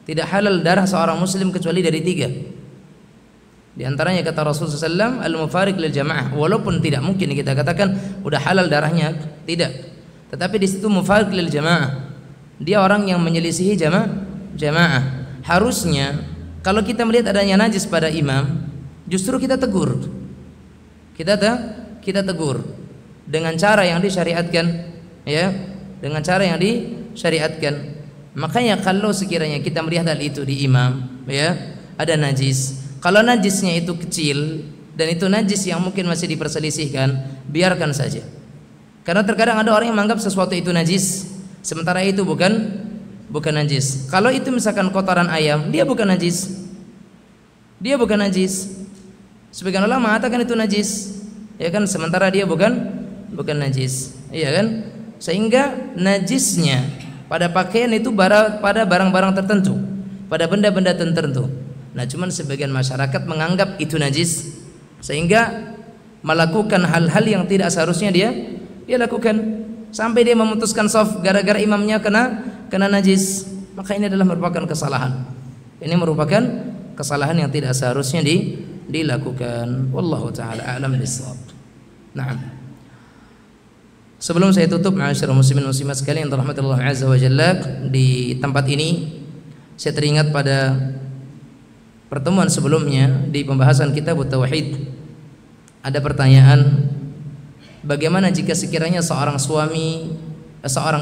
Tidak halal darah seorang muslim kecuali dari 3. Di antaranya kata Rasulullah SAW, al-mufariq lil jamaah. Walaupun tidak mungkin kita katakan udah halal darahnya, tidak. Tetapi di situ mufariq lil jamaah. Dia orang yang menyelisihi jamaah. Harusnya kalau kita melihat adanya najis pada imam, justru kita tegur. Kita tegur dengan cara yang disyariatkan, ya, dengan cara yang disyariatkan. Makanya kalau sekiranya kita melihat hal itu di imam, ya, ada najis, kalau najisnya itu kecil dan itu najis yang mungkin masih diperselisihkan, biarkan saja. Karena terkadang ada orang yang menganggap sesuatu itu najis, sementara itu bukan najis. Kalau itu misalkan kotoran ayam, dia bukan najis. Sebagian ulama mengatakan itu najis, ya kan, sementara dia bukan najis, iya kan? Sehingga najisnya pada pakaian itu pada barang-barang tertentu, pada benda-benda tertentu. Nah, cuman sebagian masyarakat menganggap itu najis, sehingga melakukan hal-hal yang tidak seharusnya dia lakukan, sampai dia memutuskan shaf gara-gara imamnya kena najis. Maka ini adalah merupakan kesalahan. Ini merupakan kesalahan yang tidak seharusnya dilakukan. Wallahu taala a'lam bissawab. Naam. Sebelum saya tutup, ma'asyiral muslimin muslimat sekalian yang dirahmati Allah azza wa jalla, di tempat ini saya teringat pada pertemuan sebelumnya di pembahasan kitab tauhid. Ada pertanyaan, bagaimana jika sekiranya seorang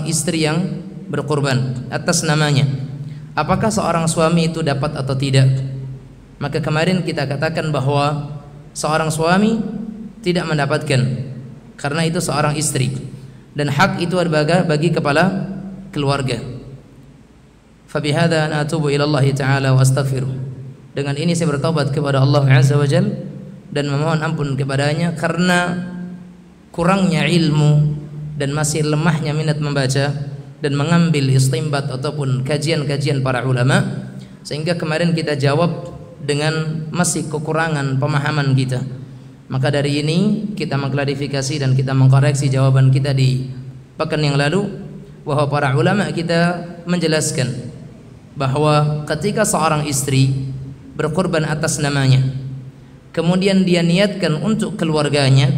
istri yang berkorban atas namanya, apakah seorang suami itu dapat atau tidak? Maka kemarin kita katakan bahwa seorang suami tidak mendapatkan, karena itu seorang istri, dan hak itu ada bagi kepala keluarga. Fabihadza ana atubu ila Allah taala wa astaghfiruh. Dengan ini saya bertaubat kepada Allah azza wa jalla dan memohon ampun kepadanya karena kurangnya ilmu dan masih lemahnya minat membaca dan mengambil istinbat ataupun kajian-kajian para ulama, sehingga kemarin kita jawab dengan masih kekurangan pemahaman kita. Maka dari ini kita mengklarifikasi dan kita mengkoreksi jawaban kita di pekan yang lalu, bahwa para ulama kita menjelaskan bahwa ketika seorang istri berkorban atas namanya, kemudian dia niatkan untuk keluarganya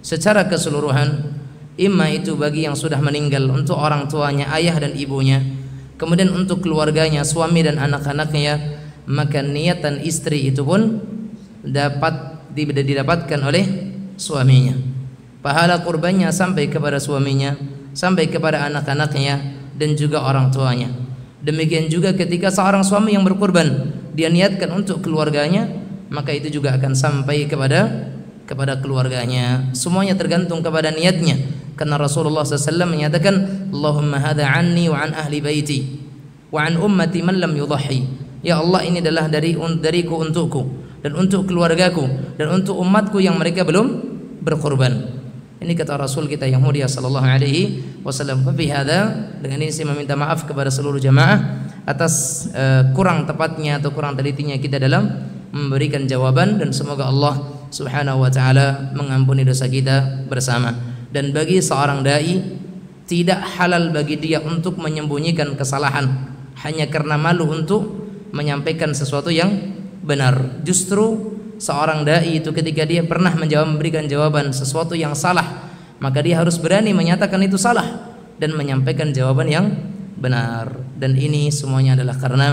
secara keseluruhan, imma itu bagi yang sudah meninggal untuk orang tuanya, ayah dan ibunya, kemudian untuk keluarganya, suami dan anak-anaknya, maka niatan istri itu pun didapatkan oleh suaminya. Pahala kurbannya sampai kepada suaminya, sampai kepada anak-anaknya dan juga orang tuanya. Demikian juga ketika seorang suami yang berkurban, dia niatkan untuk keluarganya, maka itu juga akan sampai kepada keluarganya. Semuanya tergantung kepada niatnya. Karena Rasulullah SAW menyatakan, Allahumma hadha anni wa an ahli baiti wa an ummati man lam yudhahi. Ya Allah, ini adalah dariku untukku dan untuk keluargaku dan untuk umatku yang mereka belum berkorban. Ini kata Rasul kita yang mulia sallallahu alaihi wasallam. Dengan ini saya meminta maaf kepada seluruh jamaah atas kurang tepatnya atau kurang telitinya kita dalam memberikan jawaban, dan semoga Allah Subhanahu wa taala mengampuni dosa kita bersama. Dan bagi seorang dai, tidak halal bagi dia untuk menyembunyikan kesalahan hanya karena malu untuk menyampaikan sesuatu yang benar. Justru seorang dai itu ketika dia pernah memberikan jawaban sesuatu yang salah, maka dia harus berani menyatakan itu salah dan menyampaikan jawaban yang benar. Dan ini semuanya adalah karena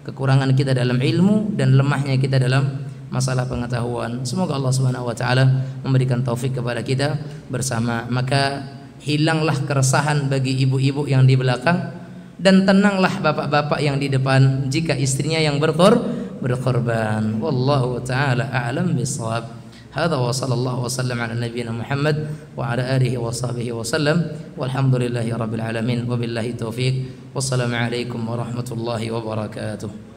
kekurangan kita dalam ilmu dan lemahnya kita dalam masalah pengetahuan. Semoga Allah Subhanahu wa taala memberikan taufik kepada kita bersama. Maka hilanglah keresahan bagi ibu-ibu yang di belakang dan tenanglah bapak-bapak yang di depan jika istrinya yang berkorban. Wallahu taala a'lam bissawab. Hadza wa sallallahu wasallam ala nabiyyina Muhammad wa ala alihi wa sahbihi wasallam walhamdulillahi rabbil alamin wabillahi taufiq. Wassalamu alaikum warahmatullahi wabarakatuh.